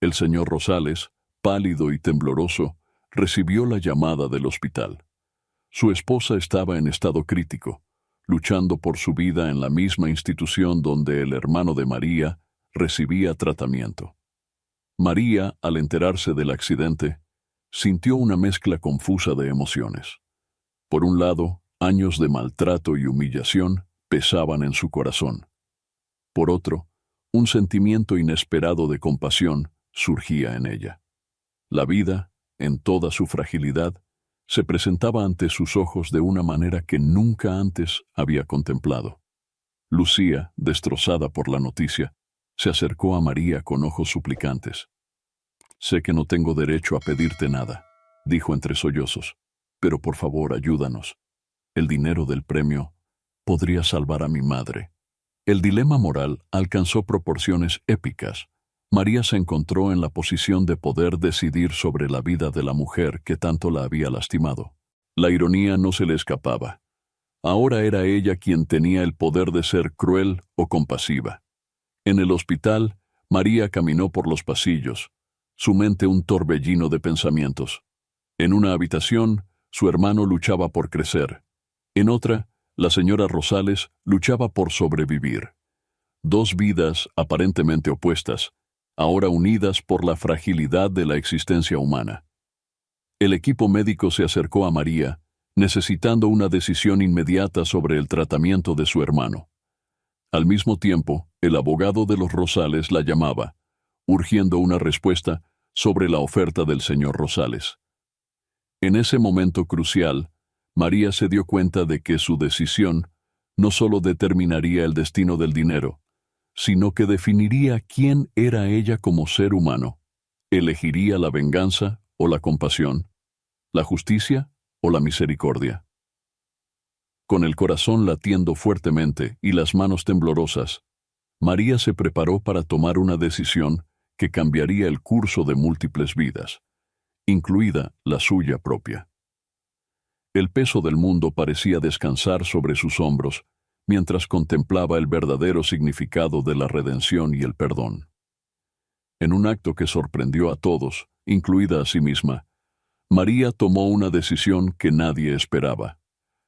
El señor Rosales, pálido y tembloroso, recibió la llamada del hospital. Su esposa estaba en estado crítico, luchando por su vida en la misma institución donde el hermano de María recibía tratamiento. María, al enterarse del accidente, sintió una mezcla confusa de emociones. Por un lado, años de maltrato y humillación pesaban en su corazón. Por otro, un sentimiento inesperado de compasión surgía en ella. La vida, en toda su fragilidad, se presentaba ante sus ojos de una manera que nunca antes había contemplado. Lucía, destrozada por la noticia, se acercó a María con ojos suplicantes. «Sé que no tengo derecho a pedirte nada», dijo entre sollozos, «pero por favor ayúdanos. El dinero del premio podría salvar a mi madre». El dilema moral alcanzó proporciones épicas. María se encontró en la posición de poder decidir sobre la vida de la mujer que tanto la había lastimado. La ironía no se le escapaba. Ahora era ella quien tenía el poder de ser cruel o compasiva. En el hospital, María caminó por los pasillos, su mente un torbellino de pensamientos. En una habitación, su hermano luchaba por crecer. En otra, la señora Rosales luchaba por sobrevivir. Dos vidas aparentemente opuestas, ahora unidas por la fragilidad de la existencia humana. El equipo médico se acercó a María, necesitando una decisión inmediata sobre el tratamiento de su hermano. Al mismo tiempo, el abogado de los Rosales la llamaba, urgiendo una respuesta sobre la oferta del señor Rosales. En ese momento crucial, María se dio cuenta de que su decisión no solo determinaría el destino del dinero, sino que definiría quién era ella como ser humano. Elegiría la venganza o la compasión, la justicia o la misericordia. Con el corazón latiendo fuertemente y las manos temblorosas, María se preparó para tomar una decisión que cambiaría el curso de múltiples vidas, incluida la suya propia. El peso del mundo parecía descansar sobre sus hombros mientras contemplaba el verdadero significado de la redención y el perdón. En un acto que sorprendió a todos, incluida a sí misma, María tomó una decisión que nadie esperaba.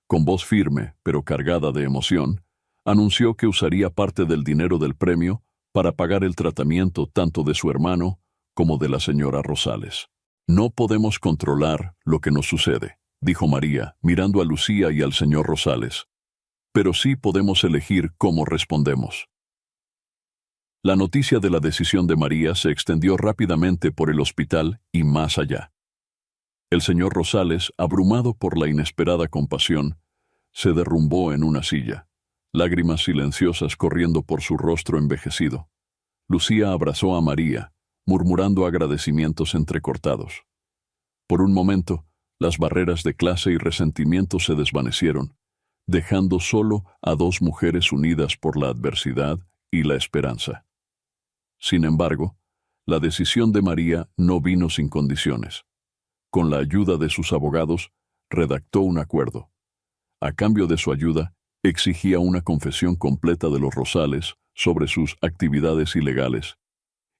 Con voz firme, pero cargada de emoción, anunció que usaría parte del dinero del premio para pagar el tratamiento tanto de su hermano como de la señora Rosales. «No podemos controlar lo que nos sucede», dijo María, mirando a Lucía y al señor Rosales. «Pero sí podemos elegir cómo respondemos». La noticia de la decisión de María se extendió rápidamente por el hospital y más allá. El señor Rosales, abrumado por la inesperada compasión, se derrumbó en una silla, lágrimas silenciosas corriendo por su rostro envejecido. Lucía abrazó a María, murmurando agradecimientos entrecortados. Por un momento, las barreras de clase y resentimiento se desvanecieron, dejando solo a dos mujeres unidas por la adversidad y la esperanza. Sin embargo, la decisión de María no vino sin condiciones. Con la ayuda de sus abogados, redactó un acuerdo. A cambio de su ayuda, exigía una confesión completa de los Rosales sobre sus actividades ilegales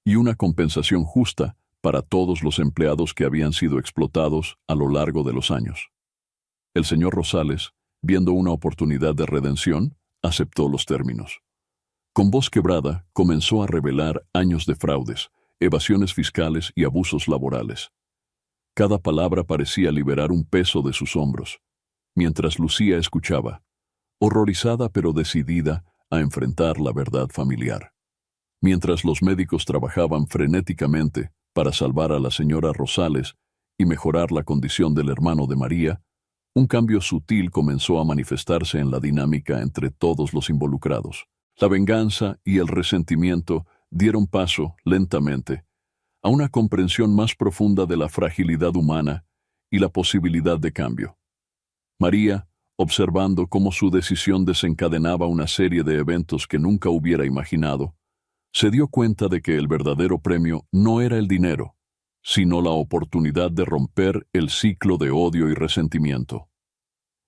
y una compensación justa para todos los empleados que habían sido explotados a lo largo de los años. El señor Rosales, viendo una oportunidad de redención, aceptó los términos. Con voz quebrada, comenzó a revelar años de fraudes, evasiones fiscales y abusos laborales. Cada palabra parecía liberar un peso de sus hombros, mientras Lucía escuchaba, horrorizada pero decidida a enfrentar la verdad familiar. Mientras los médicos trabajaban frenéticamente para salvar a la señora Rosales y mejorar la condición del hermano de María, un cambio sutil comenzó a manifestarse en la dinámica entre todos los involucrados. La venganza y el resentimiento dieron paso, lentamente, a una comprensión más profunda de la fragilidad humana y la posibilidad de cambio. María, observando cómo su decisión desencadenaba una serie de eventos que nunca hubiera imaginado, se dio cuenta de que el verdadero premio no era el dinero, sino la oportunidad de romper el ciclo de odio y resentimiento.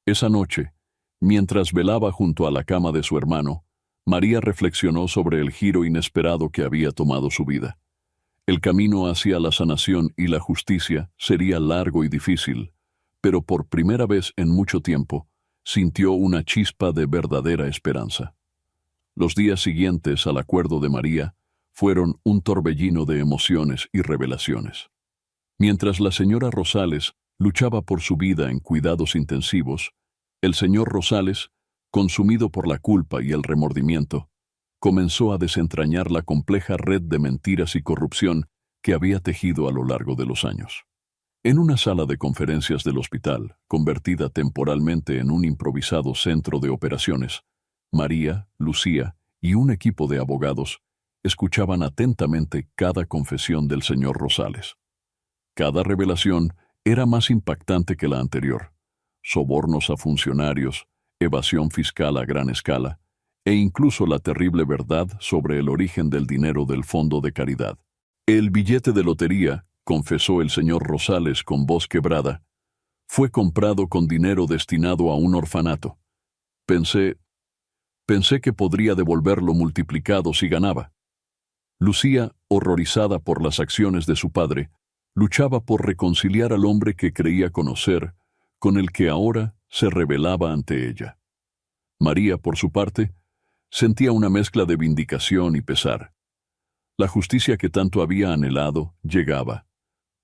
Esa noche, mientras velaba junto a la cama de su hermano, María reflexionó sobre el giro inesperado que había tomado su vida. El camino hacia la sanación y la justicia sería largo y difícil, pero por primera vez en mucho tiempo, sintió una chispa de verdadera esperanza. Los días siguientes al acuerdo de María fueron un torbellino de emociones y revelaciones. Mientras la señora Rosales luchaba por su vida en cuidados intensivos, el señor Rosales, consumido por la culpa y el remordimiento, comenzó a desentrañar la compleja red de mentiras y corrupción que había tejido a lo largo de los años. En una sala de conferencias del hospital, convertida temporalmente en un improvisado centro de operaciones, María, Lucía y un equipo de abogados escuchaban atentamente cada confesión del señor Rosales. Cada revelación era más impactante que la anterior. Sobornos a funcionarios, evasión fiscal a gran escala, e incluso la terrible verdad sobre el origen del dinero del fondo de caridad. El billete de lotería, confesó el señor Rosales con voz quebrada, fue comprado con dinero destinado a un orfanato. Pensé que podría devolverlo multiplicado si ganaba. Lucía, horrorizada por las acciones de su padre, luchaba por reconciliar al hombre que creía conocer, con el que ahora se rebelaba ante ella. María, por su parte, sentía una mezcla de vindicación y pesar. La justicia que tanto había anhelado llegaba,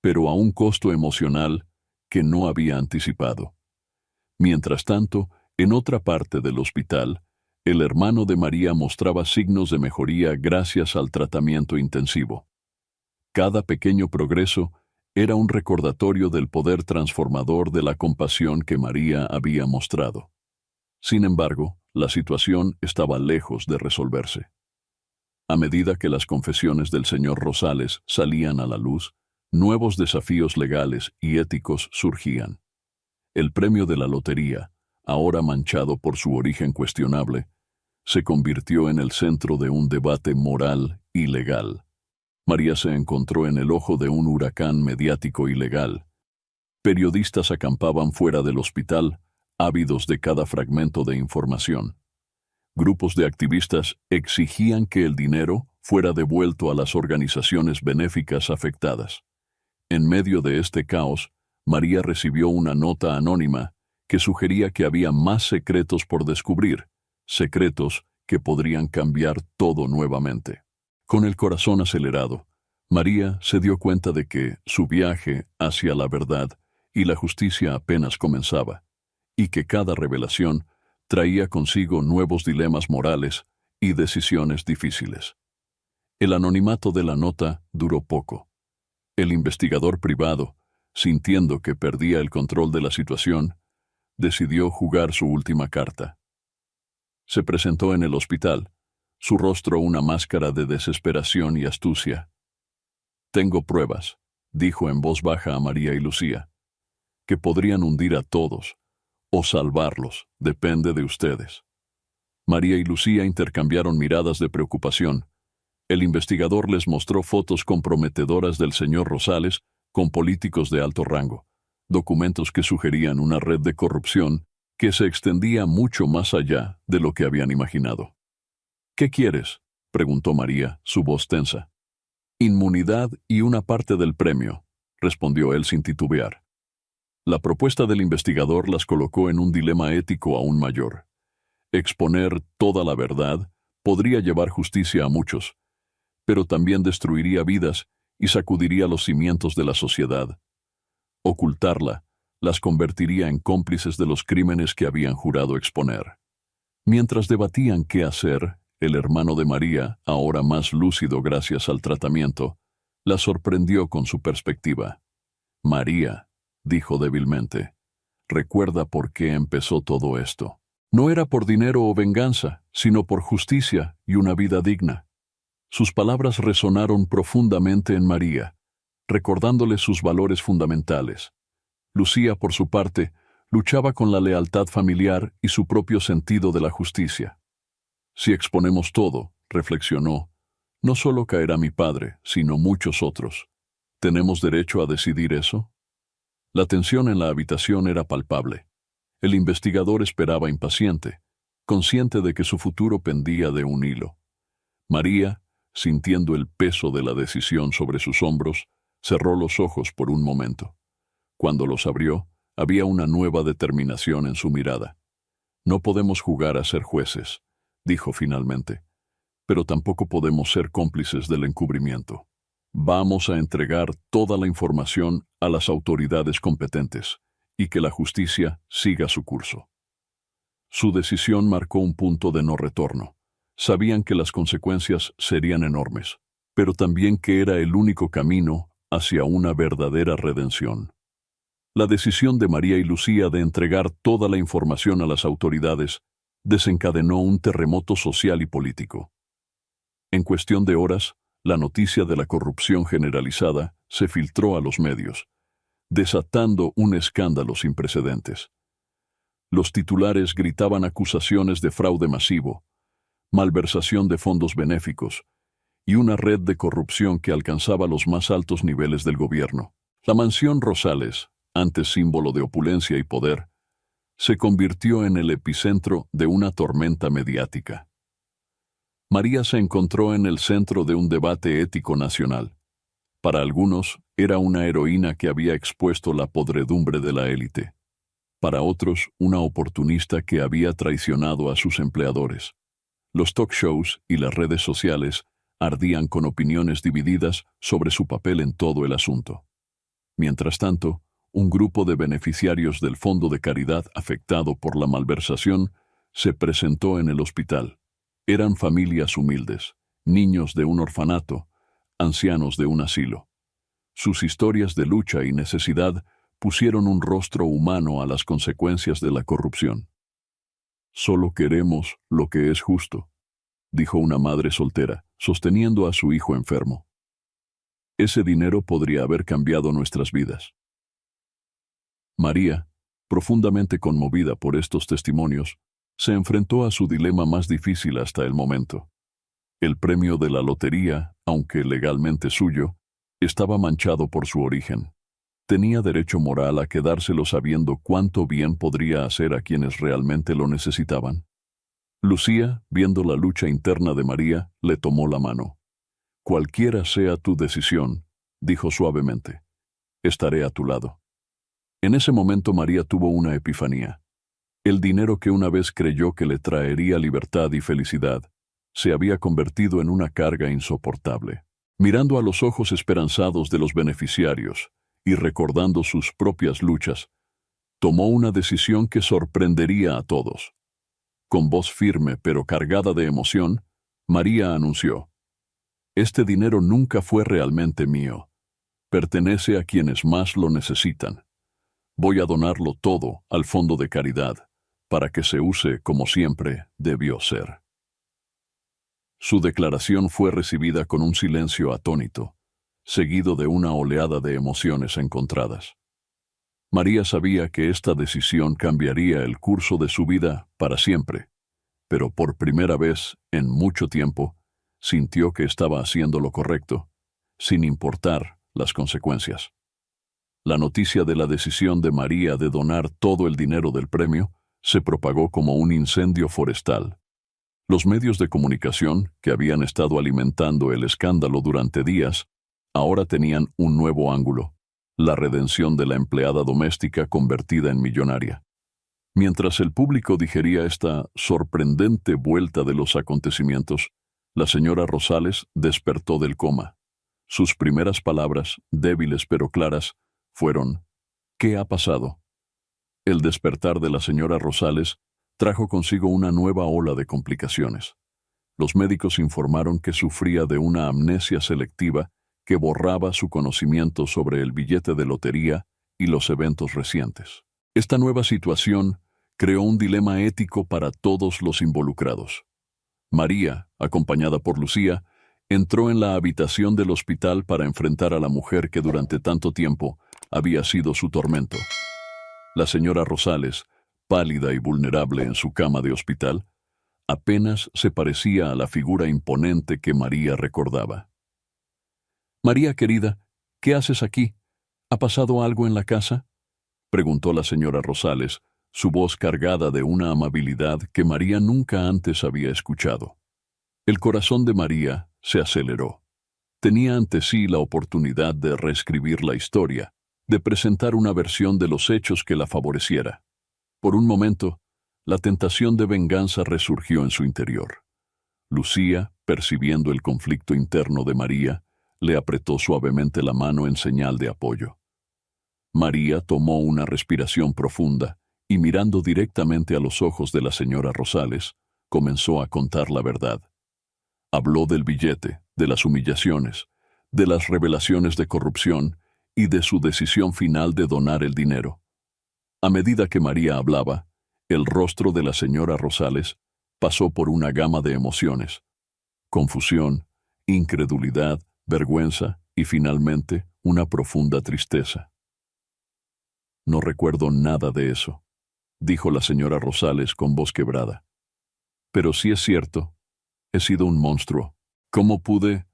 pero a un costo emocional que no había anticipado. Mientras tanto, en otra parte del hospital, el hermano de María mostraba signos de mejoría gracias al tratamiento intensivo. Cada pequeño progreso era un recordatorio del poder transformador de la compasión que María había mostrado. Sin embargo, la situación estaba lejos de resolverse. A medida que las confesiones del señor Rosales salían a la luz, nuevos desafíos legales y éticos surgían. El premio de la lotería, ahora manchado por su origen cuestionable, se convirtió en el centro de un debate moral y legal. María se encontró en el ojo de un huracán mediático y legal. Periodistas acampaban fuera del hospital, ávidos de cada fragmento de información. Grupos de activistas exigían que el dinero fuera devuelto a las organizaciones benéficas afectadas. En medio de este caos, María recibió una nota anónima que sugería que había más secretos por descubrir, secretos que podrían cambiar todo nuevamente. Con el corazón acelerado, María se dio cuenta de que su viaje hacia la verdad y la justicia apenas comenzaba, y que cada revelación traía consigo nuevos dilemas morales y decisiones difíciles. El anonimato de la nota duró poco. El investigador privado, sintiendo que perdía el control de la situación, decidió jugar su última carta. Se presentó en el hospital, su rostro una máscara de desesperación y astucia. Tengo pruebas, dijo en voz baja a María y Lucía, que podrían hundir a todos, o salvarlos, depende de ustedes. María y Lucía intercambiaron miradas de preocupación. El investigador les mostró fotos comprometedoras del señor Rosales con políticos de alto rango, documentos que sugerían una red de corrupción que se extendía mucho más allá de lo que habían imaginado. ¿Qué quieres?, preguntó María, su voz tensa. Inmunidad y una parte del premio, respondió él sin titubear. La propuesta del investigador las colocó en un dilema ético aún mayor. Exponer toda la verdad podría llevar justicia a muchos, pero también destruiría vidas y sacudiría los cimientos de la sociedad. Ocultarla las convertiría en cómplices de los crímenes que habían jurado exponer. Mientras debatían qué hacer, el hermano de María, ahora más lúcido gracias al tratamiento, la sorprendió con su perspectiva. María, dijo débilmente, recuerda por qué empezó todo esto. No era por dinero o venganza, sino por justicia y una vida digna. Sus palabras resonaron profundamente en María, recordándole sus valores fundamentales. Lucía, por su parte, luchaba con la lealtad familiar y su propio sentido de la justicia. Si exponemos todo, reflexionó, no solo caerá mi padre, sino muchos otros. ¿Tenemos derecho a decidir eso? La tensión en la habitación era palpable. El investigador esperaba impaciente, consciente de que su futuro pendía de un hilo. María, sintiendo el peso de la decisión sobre sus hombros, cerró los ojos por un momento. Cuando los abrió, había una nueva determinación en su mirada. No podemos jugar a ser jueces, dijo finalmente, pero tampoco podemos ser cómplices del encubrimiento. Vamos a entregar toda la información a las autoridades competentes y que la justicia siga su curso. Su decisión marcó un punto de no retorno. Sabían que las consecuencias serían enormes, pero también que era el único camino hacia una verdadera redención. La decisión de María y Lucía de entregar toda la información a las autoridades desencadenó un terremoto social y político. En cuestión de horas, la noticia de la corrupción generalizada se filtró a los medios, desatando un escándalo sin precedentes. Los titulares gritaban acusaciones de fraude masivo, malversación de fondos benéficos y una red de corrupción que alcanzaba los más altos niveles del gobierno. La mansión Rosales, antes símbolo de opulencia y poder, se convirtió en el epicentro de una tormenta mediática. María se encontró en el centro de un debate ético nacional. Para algunos, era una heroína que había expuesto la podredumbre de la élite. Para otros, una oportunista que había traicionado a sus empleadores. Los talk shows y las redes sociales ardían con opiniones divididas sobre su papel en todo el asunto. Mientras tanto, un grupo de beneficiarios del fondo de caridad afectado por la malversación se presentó en el hospital. Eran familias humildes, niños de un orfanato, ancianos de un asilo. Sus historias de lucha y necesidad pusieron un rostro humano a las consecuencias de la corrupción. Solo queremos lo que es justo, dijo una madre soltera, sosteniendo a su hijo enfermo. Ese dinero podría haber cambiado nuestras vidas. María, profundamente conmovida por estos testimonios, se enfrentó a su dilema más difícil hasta el momento. El premio de la lotería, aunque legalmente suyo, estaba manchado por su origen. Tenía derecho moral a quedárselo sabiendo cuánto bien podría hacer a quienes realmente lo necesitaban. Lucía, viendo la lucha interna de María, le tomó la mano. Cualquiera sea tu decisión, dijo suavemente, estaré a tu lado. En ese momento María tuvo una epifanía. El dinero que una vez creyó que le traería libertad y felicidad, se había convertido en una carga insoportable. Mirando a los ojos esperanzados de los beneficiarios y recordando sus propias luchas, tomó una decisión que sorprendería a todos. Con voz firme pero cargada de emoción, María anunció: «Este dinero nunca fue realmente mío. Pertenece a quienes más lo necesitan. Voy a donarlo todo al fondo de caridad, para que se use como siempre debió ser». Su declaración fue recibida con un silencio atónito. seguido de una oleada de emociones encontradas. María sabía que esta decisión cambiaría el curso de su vida para siempre, pero por primera vez en mucho tiempo sintió que estaba haciendo lo correcto, sin importar las consecuencias. La noticia de la decisión de María de donar todo el dinero del premio se propagó como un incendio forestal. Los medios de comunicación, que habían estado alimentando el escándalo durante días, ahora tenían un nuevo ángulo: la redención de la empleada doméstica convertida en millonaria. Mientras el público digería esta sorprendente vuelta de los acontecimientos, la señora Rosales despertó del coma. Sus primeras palabras, débiles pero claras, fueron: ¿qué ha pasado? El despertar de la señora Rosales trajo consigo una nueva ola de complicaciones. Los médicos informaron que sufría de una amnesia selectiva que borraba su conocimiento sobre el billete de lotería y los eventos recientes. Esta nueva situación creó un dilema ético para todos los involucrados. María, acompañada por Lucía, entró en la habitación del hospital para enfrentar a la mujer que durante tanto tiempo había sido su tormento. La señora Rosales, pálida y vulnerable en su cama de hospital, apenas se parecía a la figura imponente que María recordaba. «María querida, ¿qué haces aquí? ¿Ha pasado algo en la casa?», preguntó la señora Rosales, su voz cargada de una amabilidad que María nunca antes había escuchado. El corazón de María se aceleró. Tenía ante sí la oportunidad de reescribir la historia, de presentar una versión de los hechos que la favoreciera. Por un momento, la tentación de venganza resurgió en su interior. Lucía, percibiendo el conflicto interno de María, le apretó suavemente la mano en señal de apoyo. María tomó una respiración profunda y, mirando directamente a los ojos de la señora Rosales, comenzó a contar la verdad. Habló del billete, de las humillaciones, de las revelaciones de corrupción y de su decisión final de donar el dinero. A medida que María hablaba, el rostro de la señora Rosales pasó por una gama de emociones: confusión, incredulidad, vergüenza y finalmente una profunda tristeza. «No recuerdo nada de eso», dijo la señora Rosales con voz quebrada. «Pero sí es cierto, he sido un monstruo. ¿Cómo pude...?»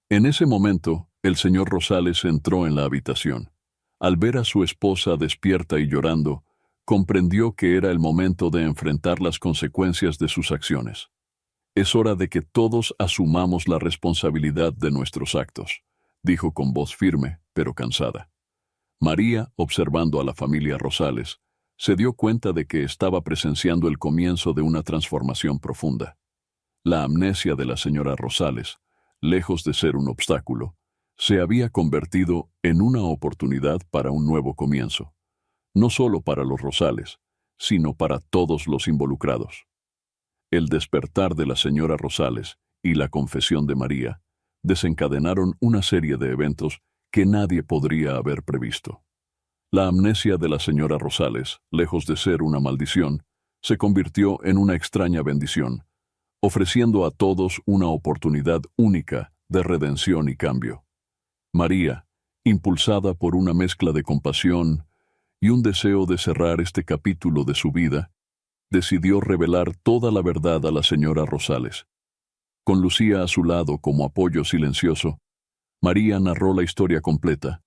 En ese momento, el señor Rosales entró en la habitación. Al ver a su esposa despierta y llorando, comprendió que era el momento de enfrentar las consecuencias de sus acciones. «Es hora de que todos asumamos la responsabilidad de nuestros actos», dijo con voz firme, pero cansada. María, observando a la familia Rosales, se dio cuenta de que estaba presenciando el comienzo de una transformación profunda. La amnesia de la señora Rosales, lejos de ser un obstáculo, se había convertido en una oportunidad para un nuevo comienzo, no solo para los Rosales, sino para todos los involucrados. El despertar de la señora Rosales y la confesión de María desencadenaron una serie de eventos que nadie podría haber previsto. La amnesia de la señora Rosales, lejos de ser una maldición, se convirtió en una extraña bendición, ofreciendo a todos una oportunidad única de redención y cambio. María, impulsada por una mezcla de compasión y un deseo de cerrar este capítulo de su vida, decidió revelar toda la verdad a la señora Rosales. Con Lucía a su lado como apoyo silencioso, María narró la historia completa,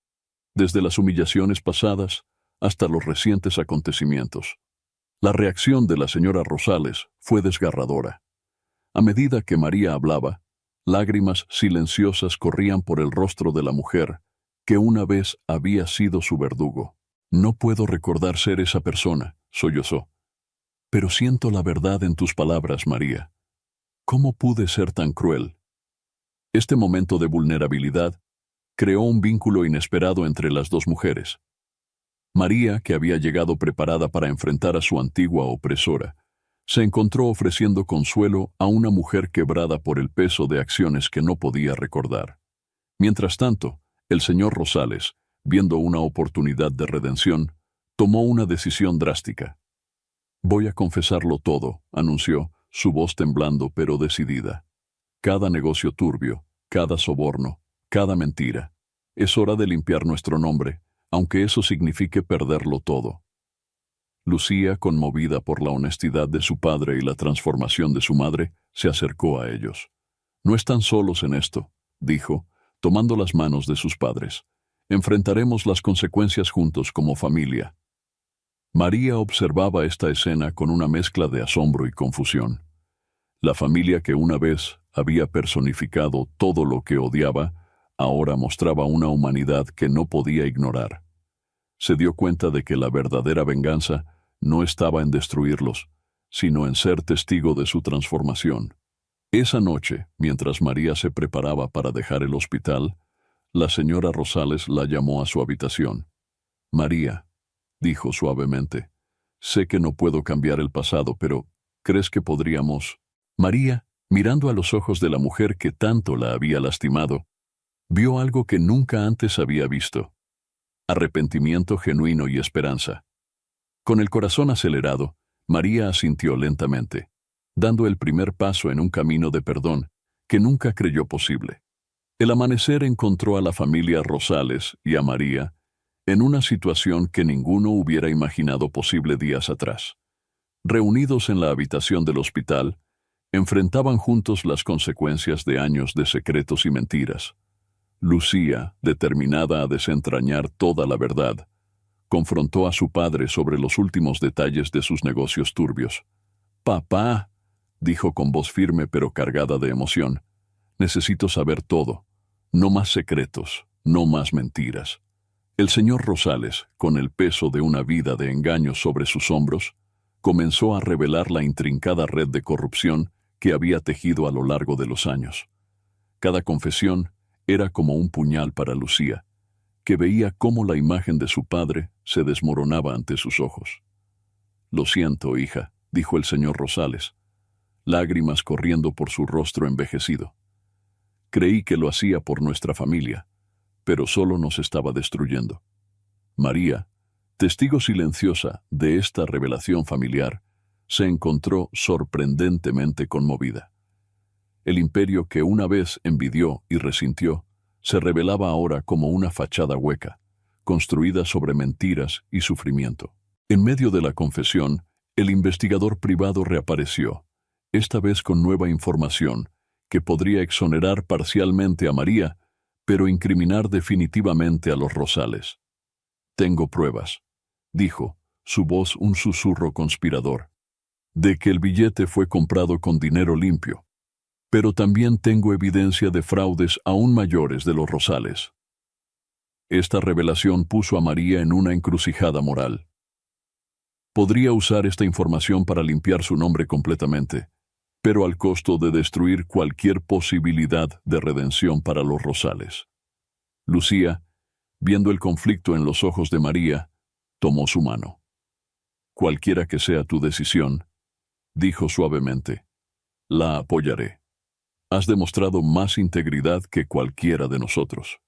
desde las humillaciones pasadas hasta los recientes acontecimientos. La reacción de la señora Rosales fue desgarradora. A medida que María hablaba, lágrimas silenciosas corrían por el rostro de la mujer que una vez había sido su verdugo. «No puedo recordar ser esa persona», sollozó. «Pero siento la verdad en tus palabras, María. ¿Cómo pude ser tan cruel?». Este momento de vulnerabilidad creó un vínculo inesperado entre las dos mujeres. María, que había llegado preparada para enfrentar a su antigua opresora, se encontró ofreciendo consuelo a una mujer quebrada por el peso de acciones que no podía recordar. Mientras tanto, el señor Rosales, viendo una oportunidad de redención, tomó una decisión drástica. «Voy a confesarlo todo», anunció, su voz temblando pero decidida. «Cada negocio turbio, cada soborno, cada mentira. Es hora de limpiar nuestro nombre, aunque eso signifique perderlo todo. Lucía, conmovida por la honestidad de su padre y la transformación de su madre, se acercó a ellos. No están solos en esto, dijo, tomando las manos de sus padres. Enfrentaremos las consecuencias juntos como familia. María observaba esta escena con una mezcla de asombro y confusión. La familia que una vez había personificado todo lo que odiaba, ahora mostraba una humanidad que no podía ignorar. Se dio cuenta de que la verdadera venganza no estaba en destruirlos, sino en ser testigo de su transformación. Esa noche, mientras María se preparaba para dejar el hospital, la señora Rosales la llamó a su habitación. «María», dijo suavemente, «sé que no puedo cambiar el pasado, pero ¿crees que podríamos...?» María, mirando a los ojos de la mujer que tanto la había lastimado, vio algo que nunca antes había visto: arrepentimiento genuino y esperanza. Con el corazón acelerado, María asintió lentamente, dando el primer paso en un camino de perdón que nunca creyó posible. El amanecer encontró a la familia Rosales y a María en una situación que ninguno hubiera imaginado posible días atrás. Reunidos en la habitación del hospital, enfrentaban juntos las consecuencias de años de secretos y mentiras. Lucía, determinada a desentrañar toda la verdad, confrontó a su padre sobre los últimos detalles de sus negocios turbios. «Papá», dijo con voz firme pero cargada de emoción, «necesito saber todo. No más secretos, no más mentiras». El señor Rosales, con el peso de una vida de engaños sobre sus hombros, comenzó a revelar la intrincada red de corrupción que había tejido a lo largo de los años. Cada confesión era como un puñal para Lucía, que veía cómo la imagen de su padre se desmoronaba ante sus ojos. «Lo siento, hija», dijo el señor Rosales, lágrimas corriendo por su rostro envejecido. «Creí que lo hacía por nuestra familia, pero solo nos estaba destruyendo». María, testigo silenciosa de esta revelación familiar, se encontró sorprendentemente conmovida. El imperio que una vez envidió y resintió se revelaba ahora como una fachada hueca, construida sobre mentiras y sufrimiento. En medio de la confesión, el investigador privado reapareció, esta vez con nueva información que podría exonerar parcialmente a María, pero incriminar definitivamente a los Rosales. «Tengo pruebas», dijo, su voz un susurro conspirador, «de que el billete fue comprado con dinero limpio. Pero también tengo evidencia de fraudes aún mayores de los Rosales». Esta revelación puso a María en una encrucijada moral. Podría usar esta información para limpiar su nombre completamente, pero al costo de destruir cualquier posibilidad de redención para los Rosales. Lucía, viendo el conflicto en los ojos de María, tomó su mano. «Cualquiera que sea tu decisión», dijo suavemente, «la apoyaré. Has demostrado más integridad que cualquiera de nosotros».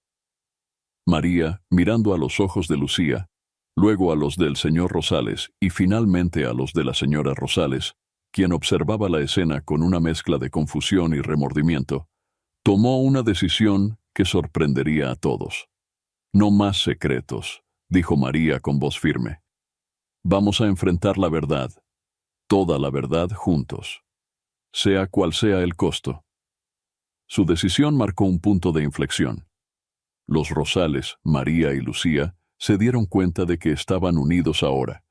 María, mirando a los ojos de Lucía, luego a los del señor Rosales y finalmente a los de la señora Rosales, quien observaba la escena con una mezcla de confusión y remordimiento, tomó una decisión que sorprendería a todos. «No más secretos», dijo María con voz firme. «Vamos a enfrentar la verdad, toda la verdad juntos, sea cual sea el costo». Su decisión marcó un punto de inflexión. Los Rosales, María y Lucía, se dieron cuenta de que estaban unidos ahora,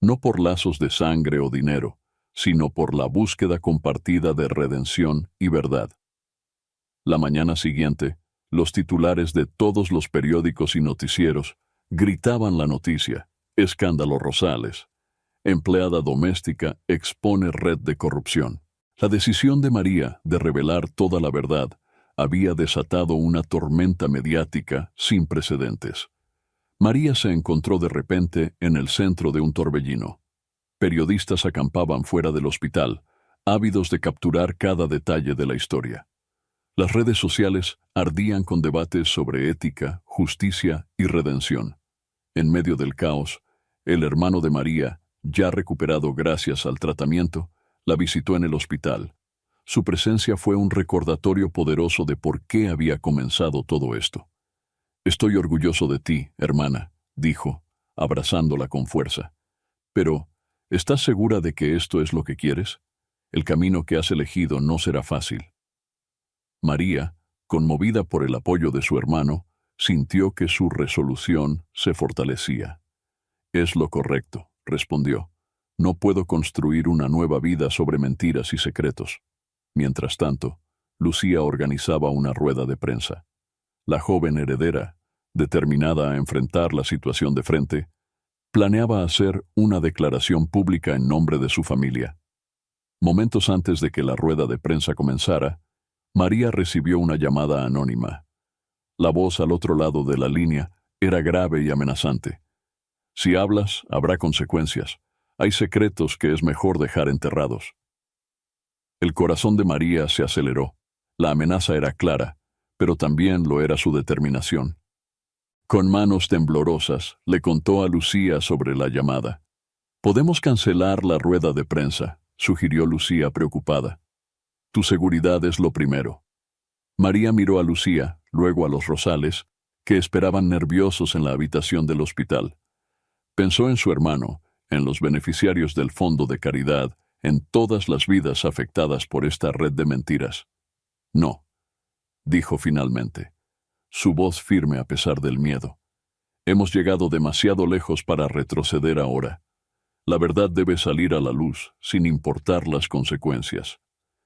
no por lazos de sangre o dinero, sino por la búsqueda compartida de redención y verdad. La mañana siguiente, los titulares de todos los periódicos y noticieros gritaban la noticia: «Escándalo Rosales. Empleada doméstica expone red de corrupción». La decisión de María de revelar toda la verdad había desatado una tormenta mediática sin precedentes. María se encontró de repente en el centro de un torbellino. Periodistas acampaban fuera del hospital, ávidos de capturar cada detalle de la historia. Las redes sociales ardían con debates sobre ética, justicia y redención. En medio del caos, el hermano de María, ya recuperado gracias al tratamiento, la visitó en el hospital. Su presencia fue un recordatorio poderoso de por qué había comenzado todo esto. Estoy orgulloso de ti, hermana, dijo, abrazándola con fuerza. Pero, ¿estás segura de que esto es lo que quieres? El camino que has elegido no será fácil. María, conmovida por el apoyo de su hermano, sintió que su resolución se fortalecía. Es lo correcto, respondió. No puedo construir una nueva vida sobre mentiras y secretos. Mientras tanto, Lucía organizaba una rueda de prensa. La joven heredera, determinada a enfrentar la situación de frente, planeaba hacer una declaración pública en nombre de su familia. Momentos antes de que la rueda de prensa comenzara, María recibió una llamada anónima. La voz al otro lado de la línea era grave y amenazante. Si hablas, habrá consecuencias. Hay secretos que es mejor dejar enterrados. El corazón de María se aceleró. La amenaza era clara, pero también lo era su determinación. Con manos temblorosas, le contó a Lucía sobre la llamada. «Podemos cancelar la rueda de prensa», sugirió Lucía preocupada. «Tu seguridad es lo primero». María miró a Lucía, luego a los Rosales, que esperaban nerviosos en la habitación del hospital. Pensó en su hermano, en los beneficiarios del fondo de caridad, en todas las vidas afectadas por esta red de mentiras. «No», dijo finalmente, su voz firme a pesar del miedo. «Hemos llegado demasiado lejos para retroceder ahora. La verdad debe salir a la luz, sin importar las consecuencias».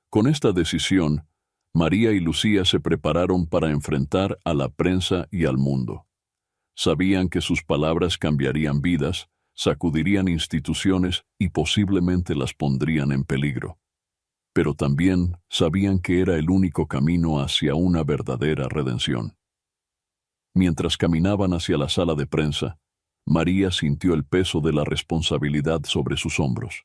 Con esta decisión, María y Lucía se prepararon para enfrentar a la prensa y al mundo. Sabían que sus palabras cambiarían vidas, sacudirían instituciones y posiblemente las pondrían en peligro. Pero también sabían que era el único camino hacia una verdadera redención. Mientras caminaban hacia la sala de prensa, María sintió el peso de la responsabilidad sobre sus hombros.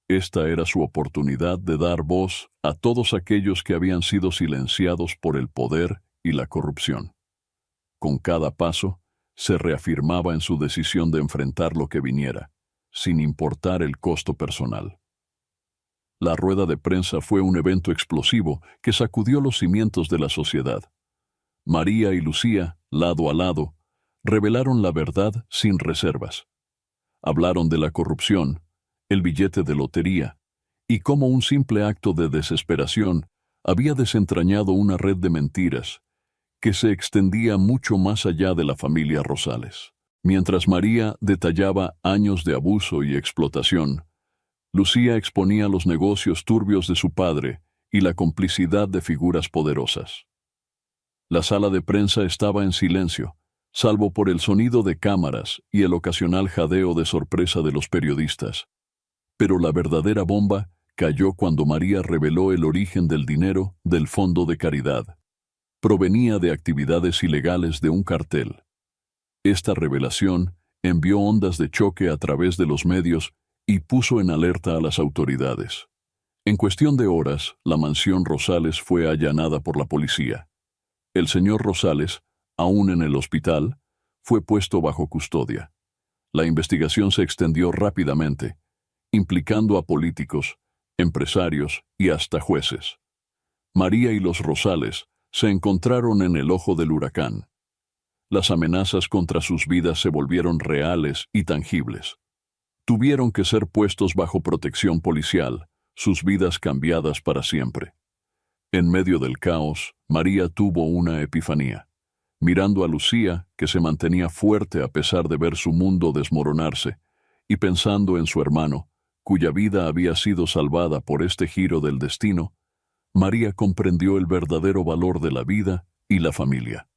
Esta era su oportunidad de dar voz a todos aquellos que habían sido silenciados por el poder y la corrupción. Con cada paso, se reafirmaba en su decisión de enfrentar lo que viniera, sin importar el costo personal. La rueda de prensa fue un evento explosivo que sacudió los cimientos de la sociedad. María y Lucía, lado a lado, revelaron la verdad sin reservas. Hablaron de la corrupción, el billete de lotería, y cómo un simple acto de desesperación había desentrañado una red de mentiras que se extendía mucho más allá de la familia Rosales. Mientras María detallaba años de abuso y explotación, Lucía exponía los negocios turbios de su padre y la complicidad de figuras poderosas. La sala de prensa estaba en silencio, salvo por el sonido de cámaras y el ocasional jadeo de sorpresa de los periodistas. Pero la verdadera bomba cayó cuando María reveló el origen del dinero del fondo de caridad. Provenía de actividades ilegales de un cartel. Esta revelación envió ondas de choque a través de los medios y puso en alerta a las autoridades. En cuestión de horas, la mansión Rosales fue allanada por la policía. El señor Rosales, aún en el hospital, fue puesto bajo custodia. La investigación se extendió rápidamente, implicando a políticos, empresarios y hasta jueces. María y los Rosales se encontraron en el ojo del huracán. Las amenazas contra sus vidas se volvieron reales y tangibles. Tuvieron que ser puestos bajo protección policial, sus vidas cambiadas para siempre. En medio del caos, María tuvo una epifanía. Mirando a Lucía, que se mantenía fuerte a pesar de ver su mundo desmoronarse, y pensando en su hermano, cuya vida había sido salvada por este giro del destino, María comprendió el verdadero valor de la vida y la familia.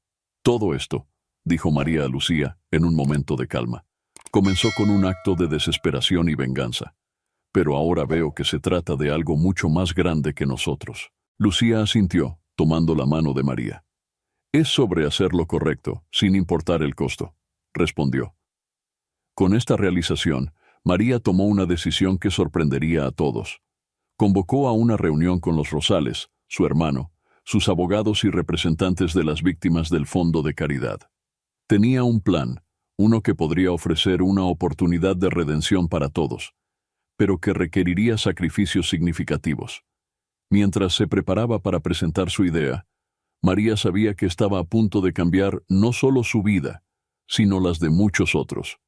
Todo esto, dijo María a Lucía en un momento de calma, comenzó con un acto de desesperación y venganza. Pero ahora veo que se trata de algo mucho más grande que nosotros. Lucía asintió, tomando la mano de María. Es sobre hacer lo correcto, sin importar el costo, respondió. Con esta realización, María tomó una decisión que sorprendería a todos. Convocó a una reunión con los Rosales, su hermano, sus abogados y representantes de las víctimas del fondo de caridad. Tenía un plan, uno que podría ofrecer una oportunidad de redención para todos, pero que requeriría sacrificios significativos. Mientras se preparaba para presentar su idea, María sabía que estaba a punto de cambiar no solo su vida, sino las de muchos otros.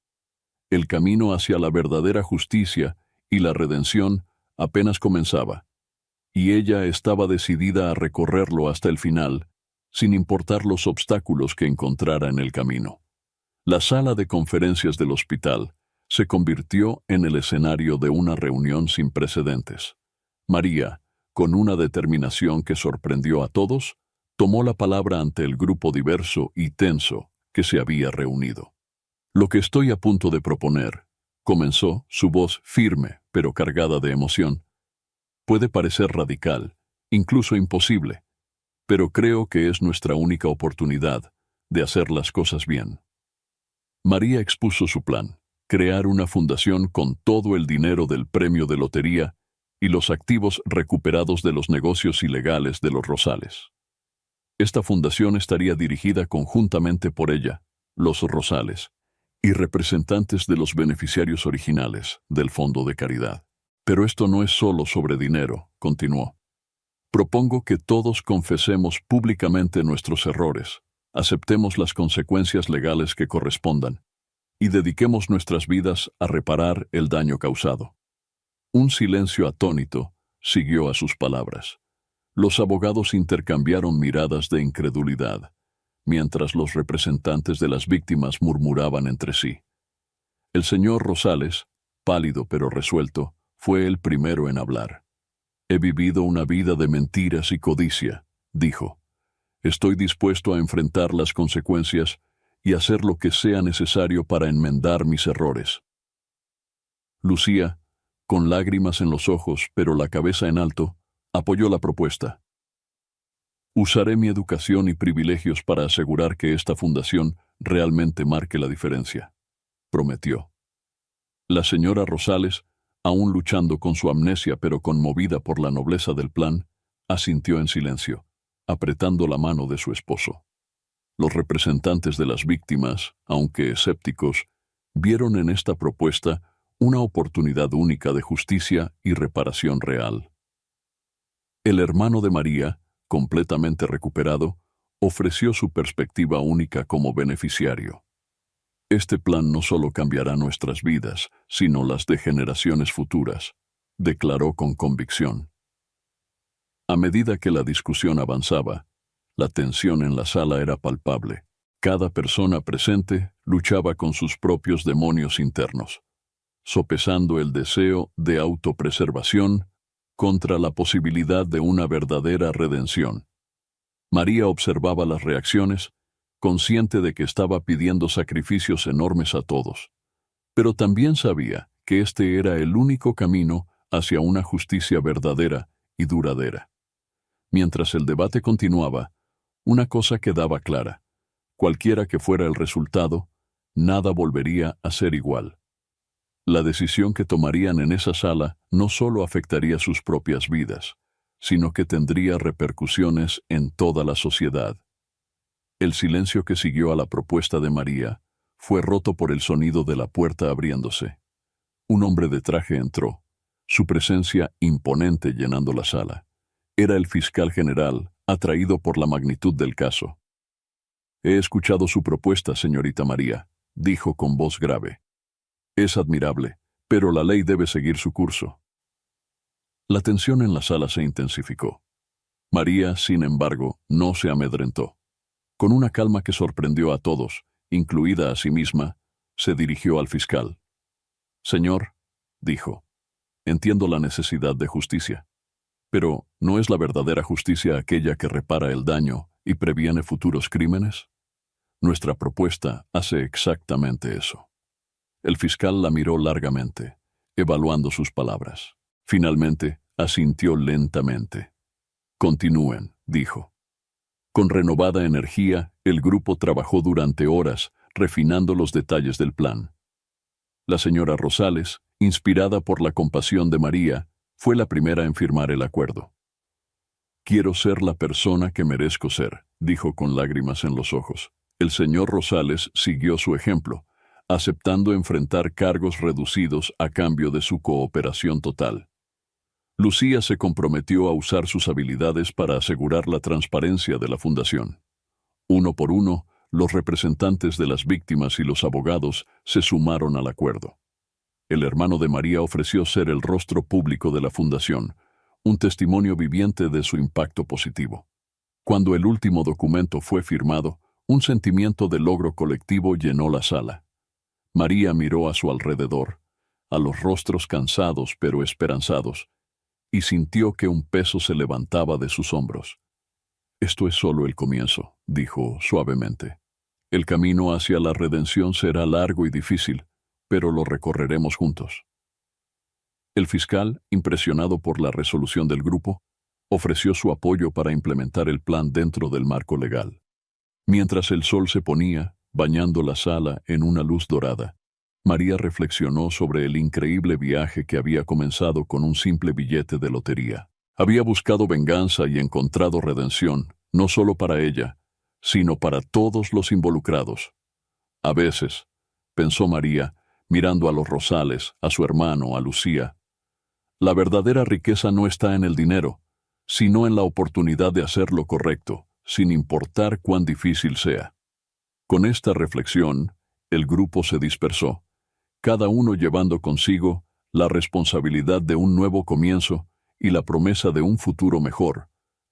El camino hacia la verdadera justicia y la redención apenas comenzaba, y ella estaba decidida a recorrerlo hasta el final, sin importar los obstáculos que encontrara en el camino. La sala de conferencias del hospital se convirtió en el escenario de una reunión sin precedentes. María, con una determinación que sorprendió a todos, tomó la palabra ante el grupo diverso y tenso que se había reunido. Lo que estoy a punto de proponer, comenzó, su voz firme pero cargada de emoción, puede parecer radical, incluso imposible, pero creo que es nuestra única oportunidad de hacer las cosas bien. María expuso su plan: crear una fundación con todo el dinero del premio de lotería y los activos recuperados de los negocios ilegales de los Rosales. Esta fundación estaría dirigida conjuntamente por ella, los Rosales, y representantes de los beneficiarios originales del Fondo de Caridad. Pero esto no es solo sobre dinero, continuó. Propongo que todos confesemos públicamente nuestros errores, aceptemos las consecuencias legales que correspondan y dediquemos nuestras vidas a reparar el daño causado. Un silencio atónito siguió a sus palabras. Los abogados intercambiaron miradas de incredulidad, mientras los representantes de las víctimas murmuraban entre sí. El señor Rosales, pálido pero resuelto, fue el primero en hablar. He vivido una vida de mentiras y codicia, dijo. Estoy dispuesto a enfrentar las consecuencias y hacer lo que sea necesario para enmendar mis errores. Lucía, con lágrimas en los ojos pero la cabeza en alto, apoyó la propuesta. Usaré mi educación y privilegios para asegurar que esta fundación realmente marque la diferencia, prometió. La señora Rosales, aún luchando con su amnesia pero conmovida por la nobleza del plan, asintió en silencio, apretando la mano de su esposo. Los representantes de las víctimas, aunque escépticos, vieron en esta propuesta una oportunidad única de justicia y reparación real. El hermano de María, completamente recuperado, ofreció su perspectiva única como beneficiario. Este plan no solo cambiará nuestras vidas, sino las de generaciones futuras, declaró con convicción. A medida que la discusión avanzaba, la tensión en la sala era palpable. Cada persona presente luchaba con sus propios demonios internos, sopesando el deseo de autopreservación contra la posibilidad de una verdadera redención. María observaba las reacciones, consciente de que estaba pidiendo sacrificios enormes a todos, pero también sabía que este era el único camino hacia una justicia verdadera y duradera. Mientras el debate continuaba, una cosa quedaba clara: cualquiera que fuera el resultado, nada volvería a ser igual. La decisión que tomarían en esa sala no solo afectaría sus propias vidas, sino que tendría repercusiones en toda la sociedad. El silencio que siguió a la propuesta de María fue roto por el sonido de la puerta abriéndose. Un hombre de traje entró, su presencia imponente llenando la sala. Era el fiscal general, atraído por la magnitud del caso. He escuchado su propuesta, señorita María, dijo con voz grave. Es admirable, pero la ley debe seguir su curso. La tensión en la sala se intensificó. María, sin embargo, no se amedrentó. Con una calma que sorprendió a todos, incluida a sí misma, se dirigió al fiscal. Señor, dijo, entiendo la necesidad de justicia, pero ¿no es la verdadera justicia aquella que repara el daño y previene futuros crímenes? Nuestra propuesta hace exactamente eso. El fiscal la miró largamente, evaluando sus palabras. Finalmente, asintió lentamente. Continúen, dijo. Con renovada energía, el grupo trabajó durante horas, refinando los detalles del plan. La señora Rosales, inspirada por la compasión de María, fue la primera en firmar el acuerdo. Quiero ser la persona que merezco ser, dijo con lágrimas en los ojos. El señor Rosales siguió su ejemplo, aceptando enfrentar cargos reducidos a cambio de su cooperación total. Lucía se comprometió a usar sus habilidades para asegurar la transparencia de la fundación. Uno por uno, los representantes de las víctimas y los abogados se sumaron al acuerdo. El hermano de María ofreció ser el rostro público de la fundación, un testimonio viviente de su impacto positivo. Cuando el último documento fue firmado, un sentimiento de logro colectivo llenó la sala. María miró a su alrededor, a los rostros cansados pero esperanzados, y sintió que un peso se levantaba de sus hombros. «Esto es solo el comienzo», dijo suavemente. «El camino hacia la redención será largo y difícil, pero lo recorreremos juntos». El fiscal, impresionado por la resolución del grupo, ofreció su apoyo para implementar el plan dentro del marco legal. Mientras el sol se ponía, bañando la sala en una luz dorada, María reflexionó sobre el increíble viaje que había comenzado con un simple billete de lotería. Había buscado venganza y encontrado redención, no solo para ella, sino para todos los involucrados. A veces, pensó María, mirando a los Rosales, a su hermano, a Lucía, la verdadera riqueza no está en el dinero, sino en la oportunidad de hacer lo correcto, sin importar cuán difícil sea. Con esta reflexión, el grupo se dispersó, cada uno llevando consigo la responsabilidad de un nuevo comienzo y la promesa de un futuro mejor,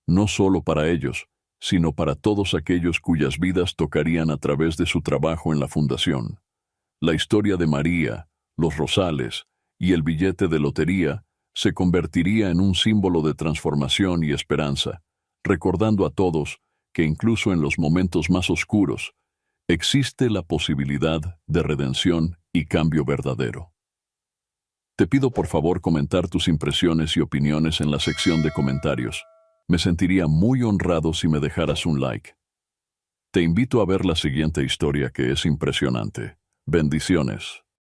no solo para ellos, sino para todos aquellos cuyas vidas tocarían a través de su trabajo en la fundación. La historia de María, los Rosales y el billete de lotería se convertiría en un símbolo de transformación y esperanza, recordando a todos que incluso en los momentos más oscuros existe la posibilidad de redención y cambio verdadero. Te pido por favor comentar tus impresiones y opiniones en la sección de comentarios. Me sentiría muy honrado si me dejaras un like. Te invito a ver la siguiente historia que es impresionante. Bendiciones.